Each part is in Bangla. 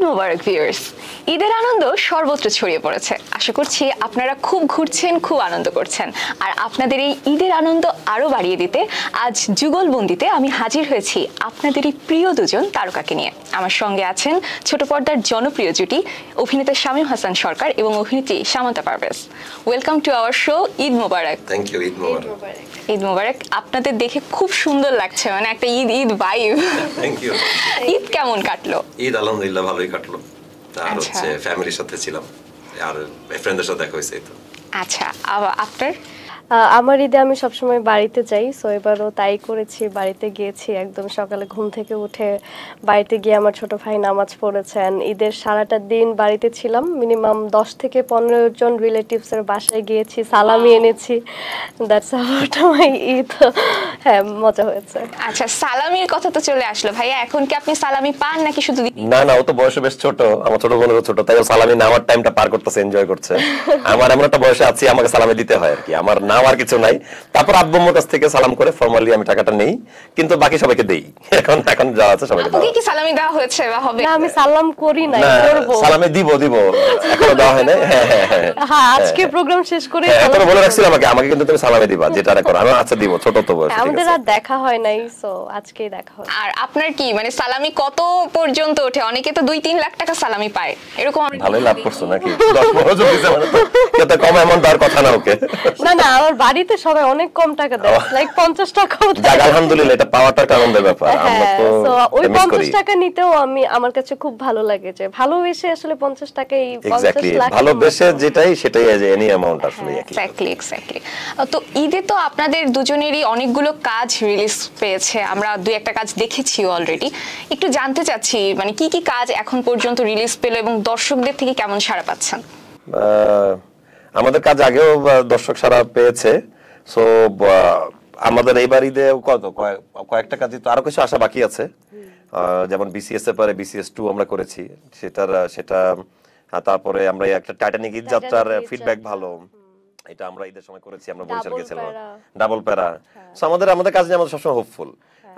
মোবারক ভিউয়ার্স, ঈদের আনন্দ সর্বত্র ছড়িয়ে পড়েছে। আশা করছি আপনারা খুব ঘুরছেন, খুব আনন্দ করছেন। আর আপনাদের এই ঈদের আনন্দ আরো বাড়িয়ে দিতে আজ যুগলবন্দিতে আমি হাজির হয়েছি আপনাদেরই প্রিয় দুজন তারকাকে নিয়ে। আমার সঙ্গে আছেন ছোট পর্দার জনপ্রিয় জুটি অভিনেতা শামীম হাসান সরকার এবং অভিনেত্রী Samanta Parvez. Welcome to our show. Eid Mubarak. Thank you. Eid Mubarak. Eid Mubarak. আপনাদের দেখে খুব সুন্দর লাগছে, মানে একটা Eid Eid vibe. Thank you. Eid কেমন কাটলো? ঈদ আলহামদুলিল্লাহ ভালোই কাটলো। আর হচ্ছে ফ্যামিলির সাথে ছিলাম, আর ফ্রেন্ডদের সাথে দেখা হয়েছে। তো আচ্ছা, আপনার? আমার ঈদে আমি সবসময় বাড়িতে যাই, সো এবারও তাই করেছি, বাড়িতে গিয়েছি। একদম সকালে ঘুম থেকে উঠে বাড়িতে গিয়ে আমার ছোট ভাই নামাজ পড়েছেন। ঈদের সারাটা দিন বাড়িতে ছিলাম, মিনিমাম 10 থেকে 15 জন রিলেটিভসের বাসায় গিয়েছি, সালামি এনেছি। That's about my Eid. হ্যাঁ, মজা হয়েছে। আচ্ছা, সালামির কথা তো চলে আসলো ভাইয়া, এখন কি আপনি সালামি পান নাকি শুধু? না না, ও তো বয়সে বেশ ছোট, আমার ছোট বোনেরও ছোট, তাই ও সালামি নেওয়ার টাইমটা পার করতেছে, এনজয় করছে। আমার এমন একটা বয়সে আছি, আমাকে সালামি দিতে হয় আর কি, আমার আর কিছু নাই। তারপর আব্বু আম্মুর কাছ থেকে সালাম করে ফর্মালি আমি টাকাটা নেই, কিন্তু বাকি সবাইকে দেই। এখন যা আছে সবাইকে দাও। কি সালামি দেওয়া হয়েছে বা হবে? না, আমি সালাম করি না, করব। সালামি দিব এখনো দেওয়া হয় না। হ্যাঁ, আজকে প্রোগ্রাম শেষ করে তোমরা বলে রাখছিল আমাকে কিন্তু তুমি সালামি দিবা, যেটা করো। আমি আচ্ছা দিব, ছোট তো বয়স। আমাদের আর দেখা হয় নাই, সো আজকেই দেখা হয়। আর আপনার কি মানে সালামি কত পর্যন্ত ওঠে? অনেকে তো 2-3 লাখ টাকা সালামি পায়, এরকম? ভালোই লাভ করছো নাকি? 10-15 জন দিছে মানে তো কম অ্যামাউন্ট আর কথা না। ওকে, না না, আমার বাড়িতে সবাই অনেক কম টাকা দেয়, লাইক 50 টাকাও দেয়। আলহামদুলিল্লাহ, এটা পাওয়াটা একটা আনন্দের ব্যাপার। আমরা তো ওই 50 টাকা নিতেও আমার কাছে খুব ভালো লাগে যে ভালোবেসে আসলে 50 টাকাই 50 লাখ। ভালোবেসে সেটাই এনি অ্যামাউন্ট আসলে একই। এক্স্যাক্টলি। তো ঈদে তো আপনাদের দুজনেরই অনেকগুলো কাজ রিলিজ পেয়েছে, আমরা 2-1টা কাজ দেখেছি অলরেডি। একটু জানতে চাচ্ছি মানে কি কি কাজ এখন পর্যন্ত রিলিজ পেল এবং দর্শকদের থেকে কেমন সাড়া পাচ্ছেন? আমাদের কাজ আগেও দর্শক সাড়া পেয়েছে, সো আমাদের এইবার ঈদে কয়েকটা কাজই তো আরো কিছু আশা বাকি আছে। যেমন বিসিএস এর পরে বিসিএস 2 আমরা করেছি, সেটা তারপরে আমরা একটা টাইটানিক ঈদ যাত্রার ফিডব্যাক ভালো, এটা আমরা ঈদের সময় করেছি, আমরা বরিশাল গেছিলাম। ডাবল প্যারা। সো আমাদের কাজ নিয়ে আমরা সবসময় হোপফুল।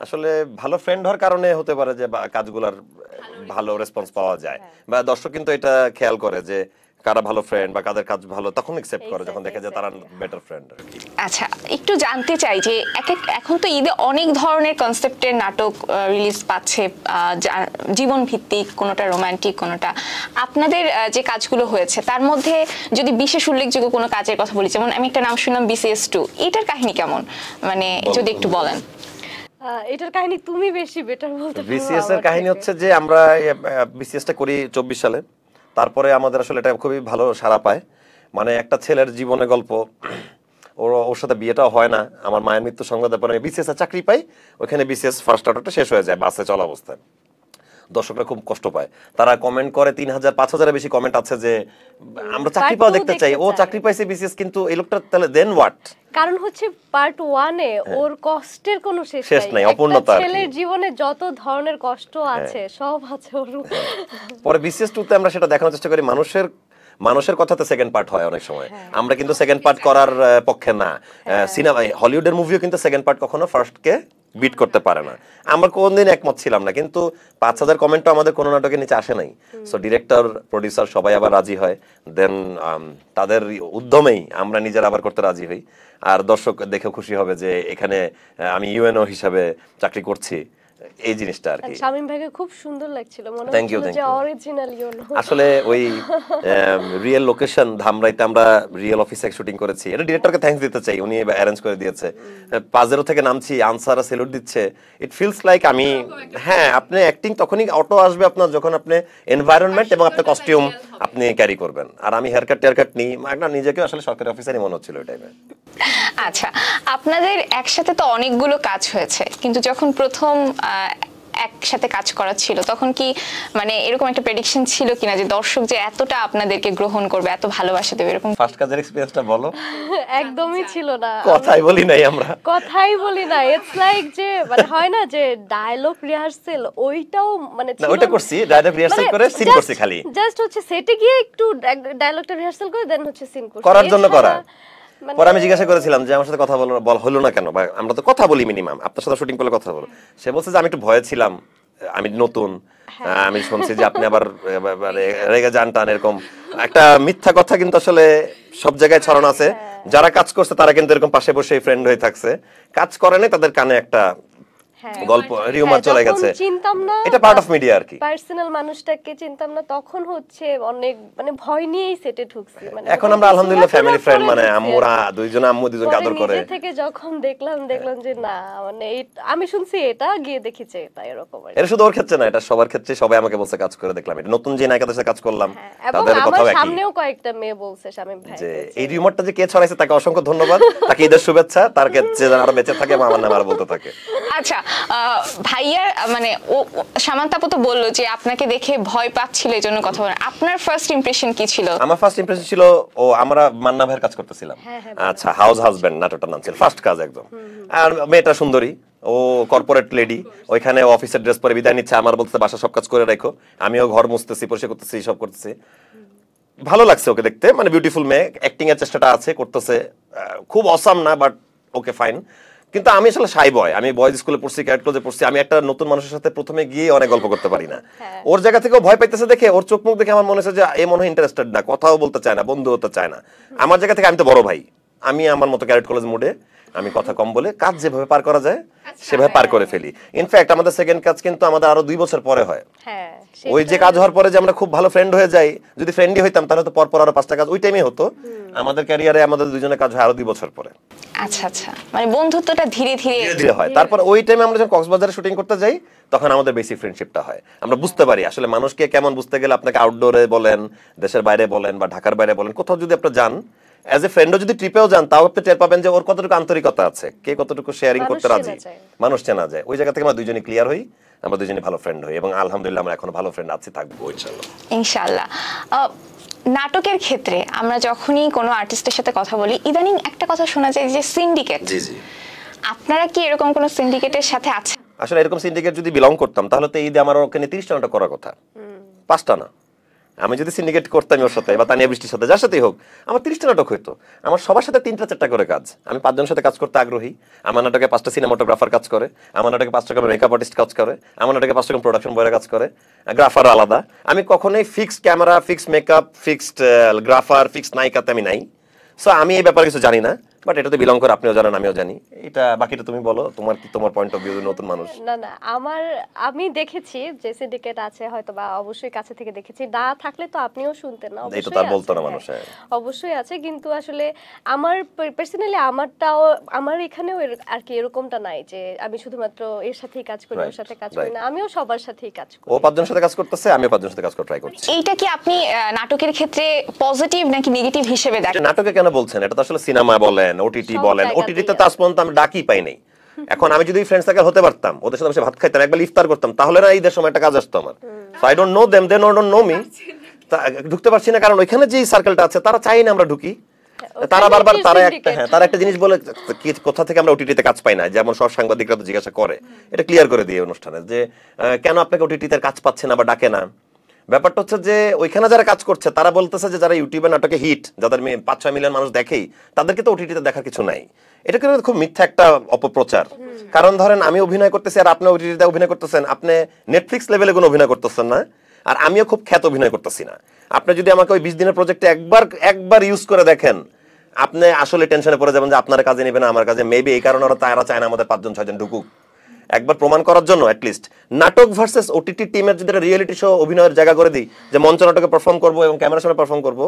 আসলে ভালো ফ্রেন্ড হওয়ার কারণে হতে পারে যে কাজগুলোর ভালো রেসপন্স পাওয়া যায়, বা দর্শক কিন্তু এটা খেয়াল করে যে কারা ভালো ফ্রেন্ড বা কাদের কাজ ভালো, তখন অ্যাকসেপ্ট করে যখন দেখে যায় তারা বেটার ফ্রেন্ড আর কি। আচ্ছা, একটু জানতে চাই যে এখন তো ঈদে অনেক ধরনের কনসেপ্টের নাটক রিলিজ পাচ্ছে, জীবন ভিত্তিক, কোনোটা রোমান্টিক, কোনোটা। আপনাদের যে কাজগুলো হয়েছে তার মধ্যে যদি বিশেষ উল্লেখযোগ্য কোনো কাজের কথা বলি, যেমন আমি একটা নাম শুনলাম বিসিএস 2, এটার কাহিনী কেমন, মানে যদি একটু বলেন। এটার কাহিনী তুমি বেশি বেটার বলতে পারো। বিসিএস এর কাহিনী হচ্ছে যে আমরা বিসিএস টা করি 24 সালে। তারপরে আমাদের আসলে এটা খুবই ভালো সাড়া পায়। মানে একটা ছেলের জীবনের গল্প, ওর সাথে বিয়েটাও হয় না, আমার মায়ের মৃত্যু সংবাদের পরে বিসিএস এর চাকরি পাই, ওখানে বিসিএস ফার্স্ট আউটটা শেষ হয়ে যায় বাসে চলা অবস্থায়। দর্শকরা খুব কষ্ট পায়, তারা কমেন্ট করে 3000-5000 বেশি কমেন্ট আছে যে আমরা চাকরি পাওয়া দেখতে চাই, ও চাকরি পাইছে বিসিএস, কিন্তু এই লোকটা তাহলে দেন হোয়াট? কারণ হচ্ছে পার্ট 1 এ ওর কষ্টের কোনো শেষ নাই, অপূর্ণতা। ছেলের জীবনে যত ধরনের কষ্ট আছে সব আছে ওর। পরে বিসিএস 2 তে আমরা সেটা দেখানোর চেষ্টা করি, মানুষের কথাতে সেকেন্ড পার্ট হয় অনেক সময়। আমরা কিন্তু সেকেন্ড পার্ট করার পক্ষে না। সিনেমায় হলিউডের মুভিও কিন্তু সেকেন্ড পার্ট কখনো ফার্স্ট কে বিট করতে পারে না। আমরা কোনদিন একমত ছিলাম না, কিন্তু 5000 কমেন্টও আমাদের কোনো নাটকের নিচে আসে নাই। সো ডিরেক্টর, প্রোডিউসার সবাই আবার রাজি হয়, দেন তাদের উদ্যমেই আমরা নিজেরা আবার করতে রাজি হই। আর দর্শক দেখে খুশি হবে যে এখানে আমি ইউএনও হিসাবে চাকরি করছি, এই জিনিসটা আর কি। শামীম ভাইকে খুব সুন্দর লাগছিল, মনে হচ্ছিল যে অরিজিনাল ইউনো। আসলে ওই রিয়েল লোকেশন ধামরাইতে আমরা রিয়েল অফিসে শুটিং করেছি, এটা ডিরেক্টরকে থ্যাঙ্কস দিতে চাই, উনি অ্যারেঞ্জ করে দিয়েছে। 5-0 থেকে নামছি, আনসারা সেলুট দিচ্ছে, ইট ফিলস লাইক আমি, হ্যাঁ, আপনি অ্যাক্টিং তখনই অটো আসবে আপনার যখন আপনি এনভায়রনমেন্ট এবং আপনার কস্টিউম আপনি ক্যারি করবেন। আর আমি হেয়ারকাট নিই, একটা নিজেকে আসলে সরকারি অফিসারই মনে হচ্ছিল ওই টাইমে। আচ্ছা, আপনাদের একসাথে তো অনেকগুলো কাজ হয়েছে, কিন্তু যখন প্রথম একসাথে কাজ করা ছিল তখন কি মানে এরকম একটা প্রেডিকশন ছিল কিনা যে দর্শক যে এতটা আপনাদেরকে গ্রহণ করবে, এত ভালোবাসা দেবে, এরকম? ফার্স্ট কাজের এক্সপেরিয়েন্সটা বলো। একদমই ছিল না, কথাই বলি নাই আমরা, ইটস লাইক যে মানে হয় না যে ডায়লগ রিহার্সাল, ওইটাও মানে না, ওইটা করছি, ডায়লগ রিহার্সাল করে সিন করছি, খালি জাস্ট হচ্ছে সেটে গিয়ে একটু ডায়লগটা রিহার্সাল করে দেন হচ্ছে সিন করছি করার জন্য করা। পরে আমি জিজ্ঞাসা করেছিলাম যে আমার সাথে কথা হলো না কেন, আমরা তো কথা বলি মিনিমাম, আপনার সাথে শুটিং করলে কথা বলো। সে বলছে যে আমি একটু ভয়ে ছিলাম, আমি নতুন, আমি শুনছি যে আপনি আবার রেগে যান টান, এরকম একটা মিথ্যা কথা কিন্তু আসলে সব জায়গায় ছড়ানো আছে। যারা কাজ করছে তারা কিন্তু এরকম পাশে বসে ফ্রেন্ড হয়ে থাকছে, কাজ করে নাই তাদের কানে একটা গল্প রিউমার চলে গেছে। চিনতাম না, এটা পার্ট অফ মিডিয়া আর কি। পার্সোনাল মানুষটাকে চিনতাম না, তখন হচ্ছে অনেক মানে ভয় নিয়েই সেটে ঢুকছি। মানে এখন আমরা আলহামদুলিল্লাহ ফ্যামিলি ফ্রেন্ড, মানে আম্মুরা দুইজন, আম্মু দুইজনকে আদর করে। নিজে থেকে যখন দেখলাম যে না মানে আমি শুনছি এটা, গিয়ে দেখেছি এটা, এরকম আর কি। এটা শুধু ওর ক্ষেত্রে না, এটা সবার ক্ষেত্রে, সবাই আমাকে বলছে কাজ করে দেখলাম। এটা নতুন যে নায়িকাদের সাথে কাজ করলাম এবং তাদের আমার কথাও একই, সামনেও কয়েকটা মেয়ে বলছে শামীম ভাই যে এই রিউমারটা যে কে ছড়াইছে তাকে অসংখ্য ধন্যবাদ, তাকে ঈদের শুভেচ্ছা, তার কাছে যেন আরো বেঁচে থাকে এবং আমার নাম আরো বলতে থাকে। আচ্ছা, ভাইয়ার মানে ও সামান্তা আপু তো বললো যে আপনাকে দেখে ভয় পাচ্ছিল, এই জন্য কথা বলেন। আপনার ফার্স্ট ইমপ্রেশন কি ছিল? আমার ফার্স্ট ইমপ্রেশন ছিল আমরা মান্না ভাইয়ের কাজ করতেছিলাম। আচ্ছা, হাউস হাজবেন্ড নাটকটার নাম ছিল, ফার্স্ট কাজ একদম। আর মেয়েটা সুন্দরী, ও কর্পোরেট লেডি, ওইখানে অফিসের ড্রেস পরে বিদায় নিচ্ছে, আমার বলতে বাসা সব কাজ করে রাখো, আমিও ঘর মুছতেছি, পরিষ্কার করতেছি, সব করতেছি। ভালো লাগছে ওকে দেখতে, মানে বিউটিফুল মেয়ে, অ্যাক্টিং এর চেষ্টাটা আছে, করতেছে, খুব অসাম না বাট ওকে ফাইন। কিন্তু আমি আসলে শাই বয়, আমি বয়েজ স্কুলে পড়ছি, ক্যাডেট কলেজে পড়ছি, আমি একটা নতুন মানুষের সাথে প্রথমে গিয়ে অনেক গল্প করতে পারি না। ওর জায়গা থেকে ভয় পাইতেছে দেখে, ওর চোখ মুখ দেখে আমার মনে হচ্ছে যে এ মনে হয় ইন্টারেস্টেড না, কথাও বলতে চায় না, বন্ধু হতে চায় না। আমার জায়গা থেকে আমি তো বড় ভাই, আমি আমার মতো ক্যাডেট কলেজ মুডে আমি কথা কম বলে কাজ যেভাবে পার করা যায় সেভাবে পার করে ফেলি। ইনফ্যাক্ট আমাদের সেকেন্ড কাজ কিন্তু আমাদের আরো 2 বছর পরে হয়। ওই যে কাজ হওয়ার পরে যে আমরা খুব ভালো ফ্রেন্ড হয়ে যাই, যদি ফ্রেন্ডই হইতাম তাহলে তো পরপর আরো 5টা কাজ ওই টাইমে হতো। আমাদের ক্যারিয়ারে আমাদের দুজনের কাজ হয় আরো 2 বছর পরে। আচ্ছা আচ্ছা, মানে বন্ধুত্বটা ধীরে ধীরে ধীরে হয়। তারপর ওই টাইমে আমরা যখন কক্সবাজারে শুটিং করতে যাই তখন আমাদের বেসিক ফ্রেন্ডশিপটা হয়। আমরা বুঝতে পারি আসলে মানুষকে কেমন, বুঝতে গেলে আপনাকে আউটডোরে বলেন, দেশের বাইরে বলেন বা ঢাকার বাইরে বলেন, কোথাও যদি আপনি যান অ্যাজ এ ফ্রেন্ডও যদি ট্রিপেও যান, তাও আপনি টের পাবেন যে ওর কতটুকু আন্তরিকতা আছে, কে কতটুকু শেয়ারিং করতে রাজি, মানুষ চেনা যায়। ওই জায়গা থেকে আমরা দুজনেই ক্লিয়ার হই, আমরা দুজনেই ভালো ফ্রেন্ড হই এবং আলহামদুলিল্লাহ আমরা এখনো ভালো ফ্রেন্ড আছি, থাকবো ইনশাআল্লাহ। ইনশাআল্লাহ। নাটকের ক্ষেত্রে আমরা যখনই কোনো আর্টিস্টের সাথে কথা বলি, ইদানিং একটা কথা শোনা যায় যে সিন্ডিকেট। জি জি, আপনারা কি এরকম কোনো সিন্ডিকেটের সাথে আছেন? আসলে এরকম সিন্ডিকেট যদি বিলং করতাম তাহলে তো ঈদে আমার ওখানে 30টা নাটক করার কথা, 5টা না। আমি যদি সিন্ডিকেট করতাম ওর সাথে বা তানিয়া বৃষ্টির সাথে, যার সাথেই হোক, আমার 30টা নাটক হইতো। আমার সবার সাথে 3টা-4টা করে কাজ। আমি 5 জনের সাথে কাজ করতে আগ্রহী। আমার নাটকে 5টা সিনেমাটোগ্রাফার কাজ করে, আমার নাটকে 5টা করে মেকআপ আর্টিস্ট কাজ করে, আমার নাটকে 5টা করে প্রোডাকশন বয়রা কাজ করে, গ্রাফার আলাদা। আমি কখনোই fixed camera, fixed makeup, fixed grapher, fixed নায়িকাতে আমি নাই। সো আমি এই ব্যাপারে কিছু জানি না, বাট এটাতে বিলং করে, আপনিও জানেন আমিও জানি। এটা বাকিটা তুমি বলো, তোমার পয়েন্ট অফ ভিউ, নতুন মানুষ। না আমি দেখেছি যে সিন্ডিকেট আছে, হয়তো বা অবশ্যই কাছে থেকে দেখেছি, না থাকলে তো আপনিও শুনতেন না। এই তো তার বলতো না মানুষ, অবশ্যই আছে, কিন্তু আসলে আমার পার্সোনালি আমার এখানেও আর কি এরকমটা নাই যে আমি শুধুমাত্র এর সাথেই কাজ করি, ওর সাথে কাজ করি না, আমিও সবার সাথেই কাজ করি। ও 5 জনের সাথে কাজ করতেছে, আমিও 5 জনের সাথে কাজ করতে ট্রাই করছি। এইটা কি আপনি নাটকের ক্ষেত্রে পজিটিভ নাকি নেগেটিভ হিসেবে দেখেন? নাটকে কেন বলছেন? এটা তো আসলে সিনেমা বলেন, ওটিটি বলেন, ওটিটিতে তো আজ পর্যন্ত আমি ডাকি পাই নাই। এখন আমি যদি ফ্রেন্ডস সার্কেল হতে পারতাম, ওদের সাথে বসে ভাত খাইতাম, একবার ইফতার করতাম, তাহলে না ঈদের সময় একটা কাজ আসতো আমার। So I don't know them, they don't know me. ঢুকতে পারছি না কারণ ওইখানে যে সার্কেলটা আছে তারা চাই না আমরা ঢুকি। তারা বারবার তারা একটা জিনিস বলে, কোথা থেকে আমরা ওটিটিতে কাজ পাই না, যেমন সব সাংবাদিকরা তো জিজ্ঞাসা করে, এটা ক্লিয়ার করে দিয়ে অনুষ্ঠানে যে কেন আপনাকে ওটিটিতে কাজ পাচ্ছে না বা ডাকে না। ব্যাপারটা হচ্ছে যে ওইখানে যারা কাজ করছে তারা বলতেছে যে যারা ইউটিউবে নাটকে হিট, যাদের 5-6 মিলিয়ন মানুষ দেখেই, তাদেরকে তো ওটিটিতে দেখার কিছু নাই। এটা কিন্তু খুব মিথ্যা একটা অপপ্রচার। কারণ ধরেন আমি অভিনয় করতেছি আর আপনি ওটিটিতে অভিনয় করতেছেন, আপনি নেটফ্লিক্স লেভেলে কোনো অভিনয় করতেছেন না, আর আমিও খুব খ্যাত অভিনয় করতেছি না। আপনি যদি আমাকে ওই 20 দিনের প্রজেক্টে একবার ইউজ করে দেখেন, আপনি আসলে টেনশনে পড়ে যাবেন যে আপনার কাজে নেবে না আমার কাজে। মেবি এই কারণে ওরা চায় না আমাদের 5-6 জন ঢুকুক, একবার প্রমাণ করার জন্য। অ্যাটলিস্ট নাটক ভার্সেস ওটিটি টিমের যদি একটা রিয়েলিটি শো অভিনয়ের জায়গা করে দিই, যে মঞ্চ নাটকে পারফর্ম করবো এবং ক্যামেরার সামনে পারফর্ম করবো,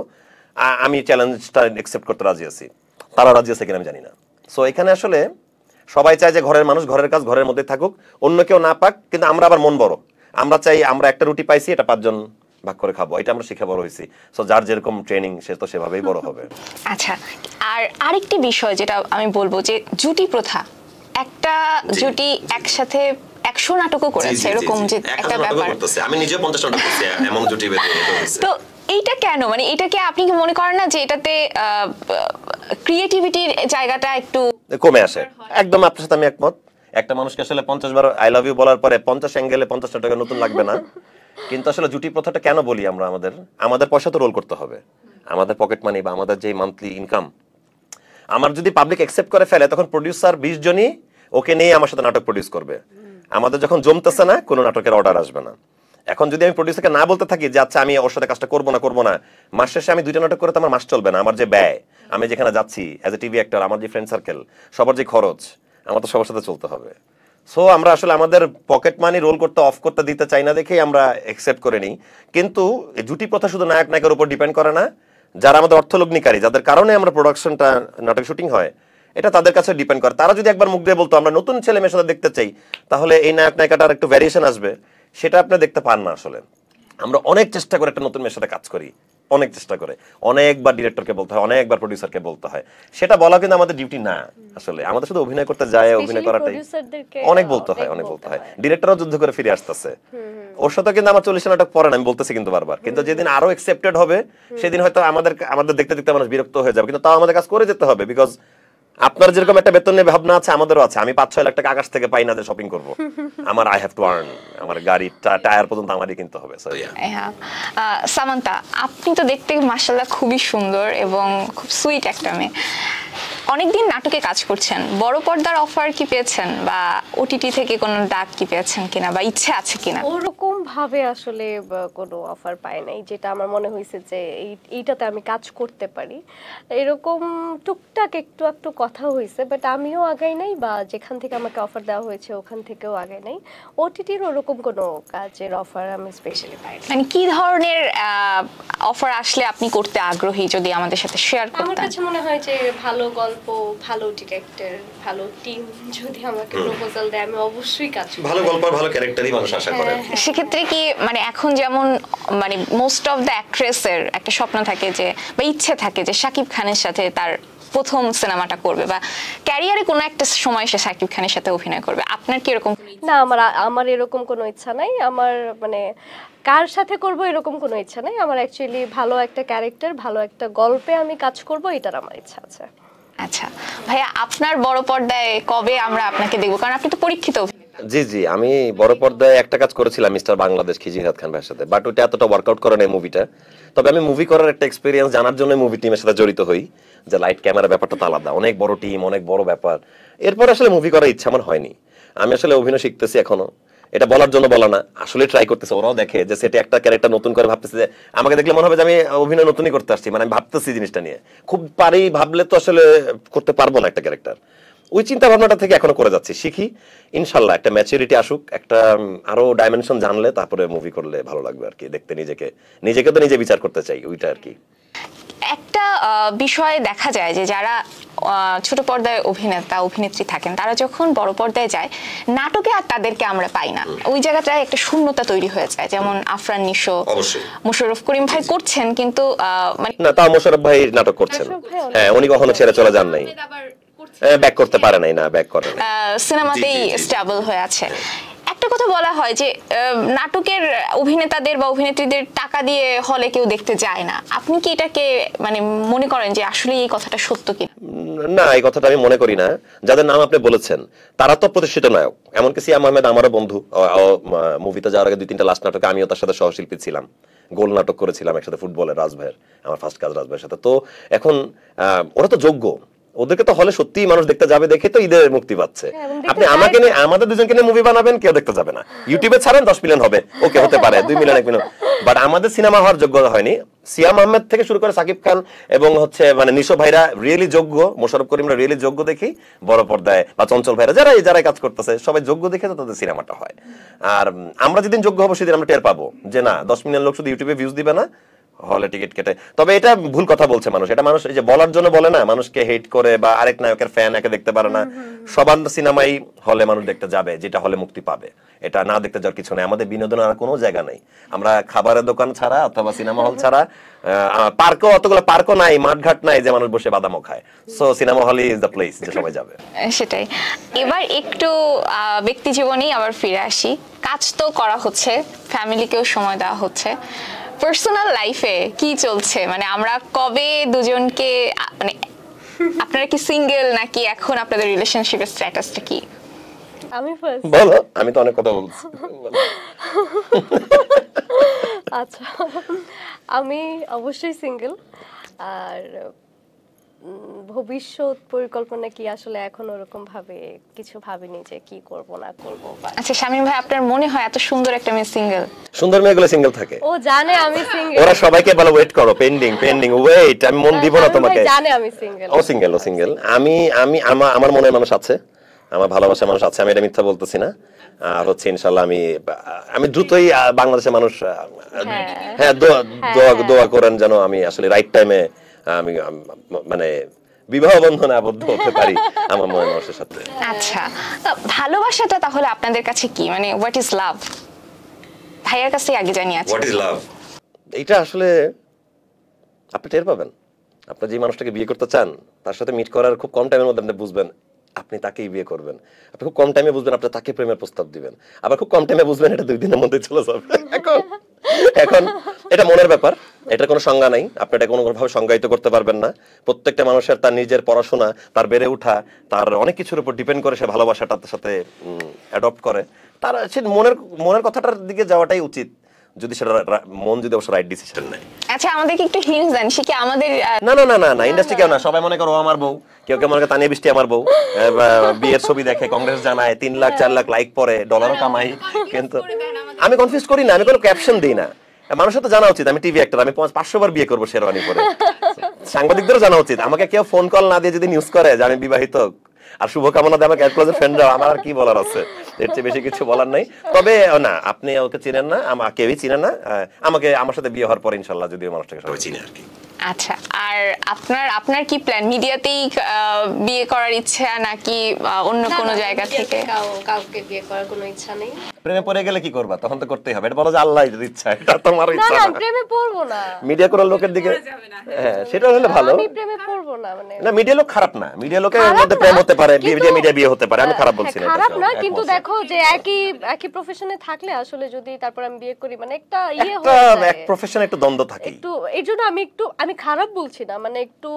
আমি চ্যালেঞ্জটা অ্যাকসেপ্ট করতে রাজি আছি। তারা রাজি আছে কিনা আমি জানি না। সো এখানে আসলে সবাই চায় যে ঘরের মানুষ ঘরের কাজ ঘরের মধ্যে থাকুক, অন্য কেউ না পাক। কিন্তু আমরা আবার মন বড়, আমরা চাই আমরা একটা রুটি পাইছি, এটা 5 জন ভাগ করে খাবো, এটা আমরা শিখে বড় হয়েছি। সো যার যেরকম ট্রেনিং সে তো সেভাবেই বড় হবে। আচ্ছা, আর আরেকটি বিষয় যেটা আমি বলবো যে জুটি প্রথা, একটা জুটি একসাথে 100 নাটকও করেছে, এরকম যে একটা ব্যাপার। আমি নিজে 50 নাটক করছি এমন জুটি বেঁধে। তো এইটা কেন, মানে এটাকে আপনি কি মনে করেন না যে এটাতে ক্রিয়েটিভিটির জায়গাটা একটু কমে আসে? একদম আপনার সাথে আমি একমত। একটা মানুষকে আসলে 50 বার আই লাভ ইউ বলার পরে 50 অ্যাঙ্গেলে 50 টাকা নতুন লাগবে না। কিন্তু আসলে জুটি প্রথাটা কেন বলি আমরা, আমাদের পয়সা তো রোল করতে হবে, আমাদের পকেট মানি বা আমাদের যে মান্থলি ইনকাম। আমার যদি পাবলিক অ্যাকসেপ্ট করে ফেলে, তখন প্রোডিউসার 20 জনই ওকে নিয়ে আমার সাথে নাটক প্রডিউস করবে। আমাদের যখন জমতেছে না কোনো নাটকের অর্ডার আসবে না। এখন যদি আমি প্রডিউসারকে না বলতে থাকি যে আচ্ছা আমি ওর সাথে কাজটা করবো না, মাস শেষে আমি 2টা নাটক করে তো আমার মাস চলবে না। আমার যে ব্যয়, আমি যেখানে যাচ্ছি অ্যাজ এ টিভি অ্যাক্টর, আমার যে ফ্রেন্ড সার্কেল, সবার যে খরচ, আমার তো সবার সাথে চলতে হবে। সো আমরা আসলে আমাদের পকেট মানি রোল করতে অফ করতে দিতে চাই না দেখেই আমরা অ্যাকসেপ্ট করে নিই। কিন্তু জুটি প্রথা শুধু নায়ক নায়কের উপর ডিপেন্ড করে না, যারা আমাদের অর্থলগ্নিকারী, যাদের কারণে আমরা প্রোডাকশনটা নাটক শুটিং হয়, এটা তাদের কাছে ডিপেন্ড করে। তারা যদি একবার মুখ দিয়ে বলতো আমরা নতুন ছেলে মেয়ের সাথে দেখতে চাই, তাহলে এই নায়ক নায়িকাটার একটু ভ্যারিয়েশন আসবে, সেটা আপনি দেখতে পান না। আসলে আমরা অনেক চেষ্টা করে একটা নতুন মেয়ের সাথে কাজ করি, অনেক চেষ্টা করে, অনেকবার ডিরেক্টরকে বলতে হয়, অনেকবার প্রডিউসারকে বলতে হয়। সেটা বলা কিন্তু আমাদের ডিউটি না। আসলে আমাদের শুধু অভিনয় করতে যায়, অভিনয় করাটাই অনেক বলতে হয়। ডিরেক্টরও যুদ্ধ করে ফিরে আসতেছে। ওর সাথে কিন্তু আমার 40 নাটক পরে না, আমি বলতেছি কিন্তু বারবার। কিন্তু যেদিন আরো অ্যাকসেপ্টেড হবে সেদিন হয়তো আমাদের দেখতে দেখতে মানুষ বিরক্ত হয়ে যাবে, কিন্তু তাও আমাদের কাজ করে যেতে হবে। বিকজ আপনার যেরকম একটা বেতন নিয়ে ভাবনা আছে, আমাদেরও আছে। আমি 5-6 লাখ টাকা আকাশ থেকে পাই না যে শপিং করব। আমার আই হ্যাভ টু আর্ন। আমার গাড়ি টায়ার পর্যন্ত আমারই কিনতে হবে। সো সামান্তা, আপনি তো দেখতে মাশাআল্লাহ খুবই সুন্দর এবং খুব সুইট একটা মেয়ে। অনেকদিন নাটকে কাজ করছেন, বড় পর্দার অফার কি পেয়েছেন, বা ওটিটি থেকে কোনো ডাক কি পেয়েছেন কিনা, বা ইচ্ছে আছে কিনা? ওরকম ভাবে আসলে কোনো অফার পাই নাই যেটা আমার মনে হয়েছে যে এইটাতে আমি কাজ করতে পারি। এরকম টুকটাক একটু কথা হয়েছে, বাট আমিও আগাই নাই, বা যেখান থেকে আমাকে অফার দেওয়া হয়েছে ওখান থেকেও আগাই নাই। ওটিটির ওরকম কোনো কাজের অফার আমি স্পেশালি পাই। মানে কি ধরনের অফার আসলে আপনি করতে আগ্রহী, যদি আমাদের সাথে শেয়ার আমার করতেন? কাছে মনে হয় যে ভালো গল্প, ভালো ডিরেক্টর, ভালো টিম যদি আমাকে প্রপোজাল দেয়, আমি অবশ্যই কাজ করব। ভালো গল্প, ভালো ক্যারেক্টারই মানুষ আশা করে। সেক্ষেত্রে কি মানে এখন যেমন মানে মোস্ট অফ দ্য অ্যাক্ট্রেসের একটা স্বপ্ন থাকে যে, বা ইচ্ছে থাকে যে শাকিব খানের সাথে তার প্রথম সিনেমাটা করবে, বা ক্যারিয়ারে কোনো একটা সময় সে শাকিব খানের সাথে অভিনয় করবে। আপনার কি এরকম? না, আমার এরকম কোনো ইচ্ছা নাই। আমার মানে কার সাথে করব এরকম কোনো ইচ্ছা নাই। আমার অ্যাকচুয়ালি ভালো একটা ক্যারেক্টার, ভালো একটা গল্পে আমি কাজ করব, এটার আমার ইচ্ছা আছে। আচ্ছা ভাইয়া, আপনার বড় পর্দায় কবে আমরা আপনাকে দেখবো? কারণ আপনি তো পরীক্ষিত। জি, আমি বড় পর্দায় একটা কাজ করেছিলাম মিস্টার বাংলাদেশ খিজিরাত খান ভাইয়ের সাথে, বাট ওটা এতটা ওয়ার্কআউট করে নাই মুভিটা। তবে আমি মুভি করার একটা এক্সপেরিয়েন্স জানার জন্য মুভি টিমের সাথে জড়িত হই, যে লাইট ক্যামেরা ব্যাপারটা তো আলাদা, অনেক বড় টিম, অনেক বড় ব্যাপার। এরপর আসলে মুভি করার ইচ্ছা আমার হয়নি। আমি আসলে অভিনয় শিখতেছি এখনো, এটা বলার জন্য বলা না, আসলে ট্রাই করতেছে। ওরাও দেখে যে সেটা একটা ক্যারেক্টার নতুন করে ভাবতেছে, যে আমাকে দেখলে মনে হবে যে আমি অভিনয় নতুনই করতে আসছি, মানে আমি ভাবতেছি জিনিসটা নিয়ে খুব পারি, ভাবলে তো আসলে করতে পারবো না একটা ক্যারেক্টার। ওই চিন্তা ভাবনাটা থেকে এখনো করে যাচ্ছি, শিখি। ইনশাল্লাহ একটা ম্যাচুরিটি আসুক, একটা আরো ডাইমেনশন জানলে তারপরে মুভি করলে ভালো লাগবে আর কি। দেখতে নিজেকে তো নিজে বিচার করতে চাই, ওইটা আর কি। একটা বিষয়ে দেখা যায় যে যারা ছোট পর্দায় অভিনেতা অভিনেত্রী থাকেন, তারা যখন বড় পর্দায় যায়, নাটকে আর তাদেরকে আমরা পাই না। ওই জায়গাটায় একটা শূন্যতা তৈরি হয়ে যায়। যেমন আফরান নিশো, মোশাররফ করিম ভাই করছেন, কিন্তু মানে না, তাও মোশাররফ ভাই নাটক করছেন। হ্যাঁ, উনি কখনো ছেড়ে চলে যান নাই, ব্যাক করতে পারে নাই, না ব্যাক করে নাই, সিনেমাতেই স্টেবল হয়ে আছে। একটা কথা বলা হয় যে নাটকের অভিনেতাদের বা অভিনেত্রীদের টাকা দিয়ে হলে কেউ দেখতে যায় না। আপনি কি এটাকে মানে মনে করেন যে আসলে এই কথাটা সত্য কি? না, এই কথাটা আমি মনে করি না। যাদের নাম আপনি বলেছেন তারা তো প্রতিষ্ঠিত নায়ক। এমনকি সিয়াম আহমেদ আমারও বন্ধু, মুভিতে যাওয়ার আগে 2-3টা লাস্ট নাটকে আমিও তার সাথে সহশিল্পী ছিলাম। গোল নাটক করেছিলাম একসাথে, ফুটবলের রাজভাইয়ের, আমার ফার্স্ট কাজ রাজভাইয়ের সাথে। তো এখন ওরা তো যোগ্য, ওদেরকে তো হলে সত্যি মানুষ দেখতে যাবে, দেখে তো ঈদে মুক্তি পাচ্ছে। আপনি আমাকে নিয়ে, আমাদের দুজনকে নিয়ে মুভি বানাবেন, কেউ দেখতে যাবে না। ইউটিউবে ছাড়েন 10 মিলিয়ন হবে, ওকে হতে পারে 2 মিলিয়ন 1 মিলিয়ন, বাট আমাদের সিনেমা হওয়ার যোগ্যতা হয়নি। সিয়াম আহমেদ থেকে শুরু করে সাকিব খান এবং মানে নিশো ভাইরা রিয়েলি যোগ্য, মোশাররফ করিমরা রিয়েলি যোগ্য দেখি বড় পর্দায়, বা চঞ্চল ভাইরা যারা কাজ করতেছে সবাই যোগ্য দেখে তো তাদের সিনেমাটা হয়। আর আমরা যেদিন যোগ্য হবো সেদিন আমরা টের পাবো যে না, 10 মিলিয়ন লোক শুধু ইউটিউবে ভিউজ দিবে না, হলে টিকিট কেটে। তবে এটা ভুল কথা বলছে মানুষ, এটা মানুষ এই যে বলার জন্য বলে না, মানুষকে হেট করে বা আরেক নায়কের ফ্যান একে দেখতে পারে না। সবার সিনেমাই হলে মানুষ দেখতে যাবে, যেটা হলে মুক্তি পাবে। এটা না দেখতে যাওয়ার কিছু নেই। আমাদের বিনোদনের আর কোনো জায়গা নেই। আমরা খাবারের দোকান ছাড়া অথবা সিনেমা হল ছাড়া, পার্কও অতগুলো পার্কও নাই, মাঠঘাট নাই যে মানুষ বসে বাদামও খায়। So cinema hall is the place যে সবাই যাবে। সেটাই। এবার একটু ব্যক্তি জীবনেই আবার ফিরে আসি। কাজ তো করা হচ্ছে, ফ্যামিলিকেও সময় দেওয়া হচ্ছে, পার্সোনাল লাইফে কি চলছে? মানে আমরা কবে দুজনকে, মানে আপনারা কি সিঙ্গেল নাকি এখন আপনাদের রিলেশনশিপের স্ট্যাটাসটা কি? আমি ফার্স্ট বলো, আমি তো অনেক কথা বলছি। আচ্ছা, আমি অবশ্যই সিঙ্গেল। আর ভবিষ্যৎ পরিকল্পনা কি আসলে এখন ওরকম ভাবে কিছু ভাবিনি যে কি করব না করব। আচ্ছা শামীম ভাই, আপনার মনে হয় এত সুন্দর একটা মেয়ে সিঙ্গেল? সুন্দর মেয়েগুলো সিঙ্গেল থাকে। ও জানে আমি সিঙ্গেল। ওরা সবাইকে বলে ওয়েট করো, পেন্ডিং ওয়েট, আমি মন দিব না তোমাকে। জানে আমি সিঙ্গেল। ও সিঙ্গেল। আমি আমার মনে মানুষ আছে, আমার ভালোবাসার মানুষ আছে, আমি এটা মিথ্যা বলতেছি না। আর হচ্ছে ইনশাআল্লাহ আমি দ্রুতই বাংলাদেশের মানুষ, হ্যাঁ দোয়া করেন যেন আমি আসলে রাইট টাইমে আমি মানে বিবাহ বন্ধনে আবদ্ধ হতে পারি আমার মনের মানুষের সাথে। আচ্ছা, ভালোবাসাটা তাহলে আপনাদের কাছে কি, মানে হোয়াট ইজ লাভ? ভাইয়ার কাছে আগে জানি আছে হোয়াট ইজ লাভ, এটা আসলে আপনি টের পাবেন। আপনি যে মানুষটাকে বিয়ে করতে চান তার সাথে মিট করার খুব কম টাইমের মধ্যে আপনি বুঝবেন আপনি তাকেই বিয়ে করবেন। আপনি খুব কম টাইমে বুঝবেন আপনি তাকে প্রেমের প্রস্তাব দিবেন, আবার খুব কম টাইমে বুঝবেন এটা 2 দিনের মধ্যে চলে যাবে। এখন এটা মনের ব্যাপার, এটার কোনো সংজ্ঞা নাই, আপনি এটা কোনোভাবে সংজ্ঞায়িত করতে পারবেন না। প্রত্যেকটা মানুষের তার নিজের পড়াশোনা, তার বেড়ে ওঠা, তার অনেক কিছুর উপর ডিপেন্ড করে সে ভালোবাসাটার সাথে অ্যাডপ্ট করে। তার সে মনের কথাটার দিকে যাওয়াটাই উচিত, যদি সেটা মন যদি অবশ্য রাইট ডিসিশন নেয়। আচ্ছা, আমাদেরকে একটু হিন্টস দেন, সে কি আমাদের না ইন্ডাস্ট্রি কেউ না, সবাই মনে করো আমার বউ, কেউ মনে করে তানিয়া বৃষ্টি আমার বউ, বিয়ের ছবি দেখে, কংগ্রেস জানায়, 3 লাখ 4 লাখ লাইক পরে, ডলারও কামাই, কিন্তু আমি কনফিউজ করি না, আমি কোনো ক্যাপশন দিই না। মানুষের তো জানা উচিত আমি টিভি অ্যাক্টর, আমি 500 বার বিয়ে করবো শেরওয়ানি পরে। সাংবাদিকদেরও জানা উচিত, আমাকে কেউ ফোন কল না দিয়ে যদি নিউজ করে যে আমি বিবাহিত আর শুভকামনা দেয় আমার ক্লোজের ফ্রেন্ডরা, আমার আর কি বলার আছে, এর চেয়ে বেশি কিছু বলার নাই। তবে না, আপনি ওকে চিনেন না, কেউই চিনে না, আমার সাথে বিয়ে হওয়ার পর ইনশাল্লাহ যদি মানুষটাকে সবাই চিনে আর কি। আচ্ছা, আর আপনার কি প্ল্যান, মিডিয়াতেই বিয়ে করার ইচ্ছা নাকি অন্য কোনো জায়গা থেকে? কাউকে বিয়ে করার কোনো ইচ্ছা নেই। প্রেমে পড়ে গেলে কি করবা, তখন তো করতেই হবে, এটা বলো যে আল্লাহর ইচ্ছা, এটা তোমার ইচ্ছা না। না। প্রেমে পড়বো না, মিডিয়া করার লোকের দিকে, হ্যাঁ সেটা হলে ভালো। আমি প্রেমে পড়বো না, মানে না মিডিয়া লোক খারাপ না, মিডিয়া লোকের মধ্যে প্রেম হতে পারে, মিডিয়া বিয়ে হতে পারে, আমি খারাপ বলছি না, খারাপ না, কিন্তু দেখো যে একই প্রফেশনে থাকলে আসলে যদি তারপর আমি বিয়ে করি, মানে একটা ইয়ে হয়ে যায়, এক প্রফেশনে একটু দ্বন্দ্ব থাকে, একটু এইজন্য আমি খারাপ বলছি না, মানে একটু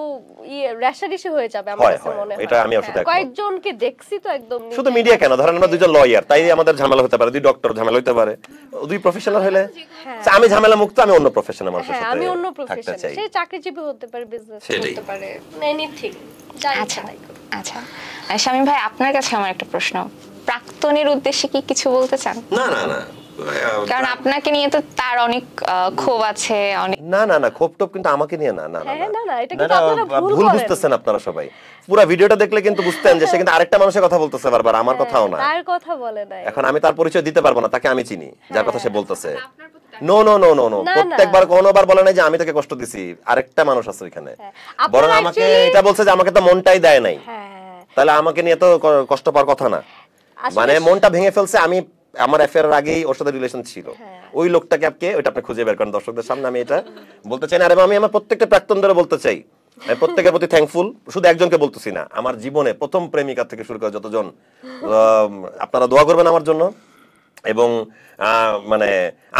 রেশারেশি হয়ে যাবে আমার কাছে মনে হয়। এটা আমি আসলে কয়েকজনকে দেখছি তো একদম। শুধু মিডিয়া কেন, ধরেন আমরা 2জন লয়ার, তাই আমাদের ঝামেলা হতে পারে, 2 ডক্টর ঝামেলা হতে পারে, 2 প্রফেশনাল হলে আমি ঝামেলা মুক্ত, আমি অন্য প্রফেশনাল মানুষের সাথে আমি অন্য প্রফেশন, সে চাকরিজীবী হতে পারে, বিজনেস করতে পারে, এনিথিং। আচ্ছা, শামীম ভাই, আপনার কাছে আমার একটা প্রশ্ন, প্রাক্তনের উদ্দেশ্যে কি কিছু বলতে চান? না, কারণ আপনাকে নিয়ে তো তার অনেক ক্ষোভ আছে, অনেক। না ক্ষোভ টোপ কিন্তু আমাকে নিয়ে না, এটা কিন্তু আপনারা ভুল বুঝতেছেন আপনারা সবাই। পুরো ভিডিওটা দেখলে কিন্তু বুঝতেন যে সে কিন্তু আরেকটা মানুষের কথা বলতেছে বারবার, আমার কথাও না, তার কথা বলে না। এখন আমি তার পরিচয় দিতে পারবো না, তাকে আমি চিনি যার কথা সে বলতেছে। নো, প্রত্যেকবার কোনোবার বলে নাই যে আমি তাকে কষ্ট দিছি, আরেকটা মানুষ আছে ওইখানে, বরং আমাকে এটা বলছে যে আমাকে তো মনটাই দেয় নাই, তাহলে আমাকে নিয়ে তো কষ্ট পাওয়ার কথা না, মানে মনটা ভেঙে ফেলছে। আমি আমার অ্যাফেয়ারের আগেই ওর সাথে রিলেশন ছিল, ওই লোকটাকে ওইটা আপনি খুঁজে বের করেন দর্শকদের সামনে, আমি এটা বলতে চাই না। আর আমি আমার প্রত্যেকটা প্রাক্তনদের বলতে চাই, আমি প্রত্যেকের প্রতি থ্যাঙ্কফুল, শুধু একজনকে বলতেছি না, আমার জীবনে প্রথম প্রেমিকা থেকে শুরু করে যতজন, আপনারা দোয়া করবেন আমার জন্য। এবং মানে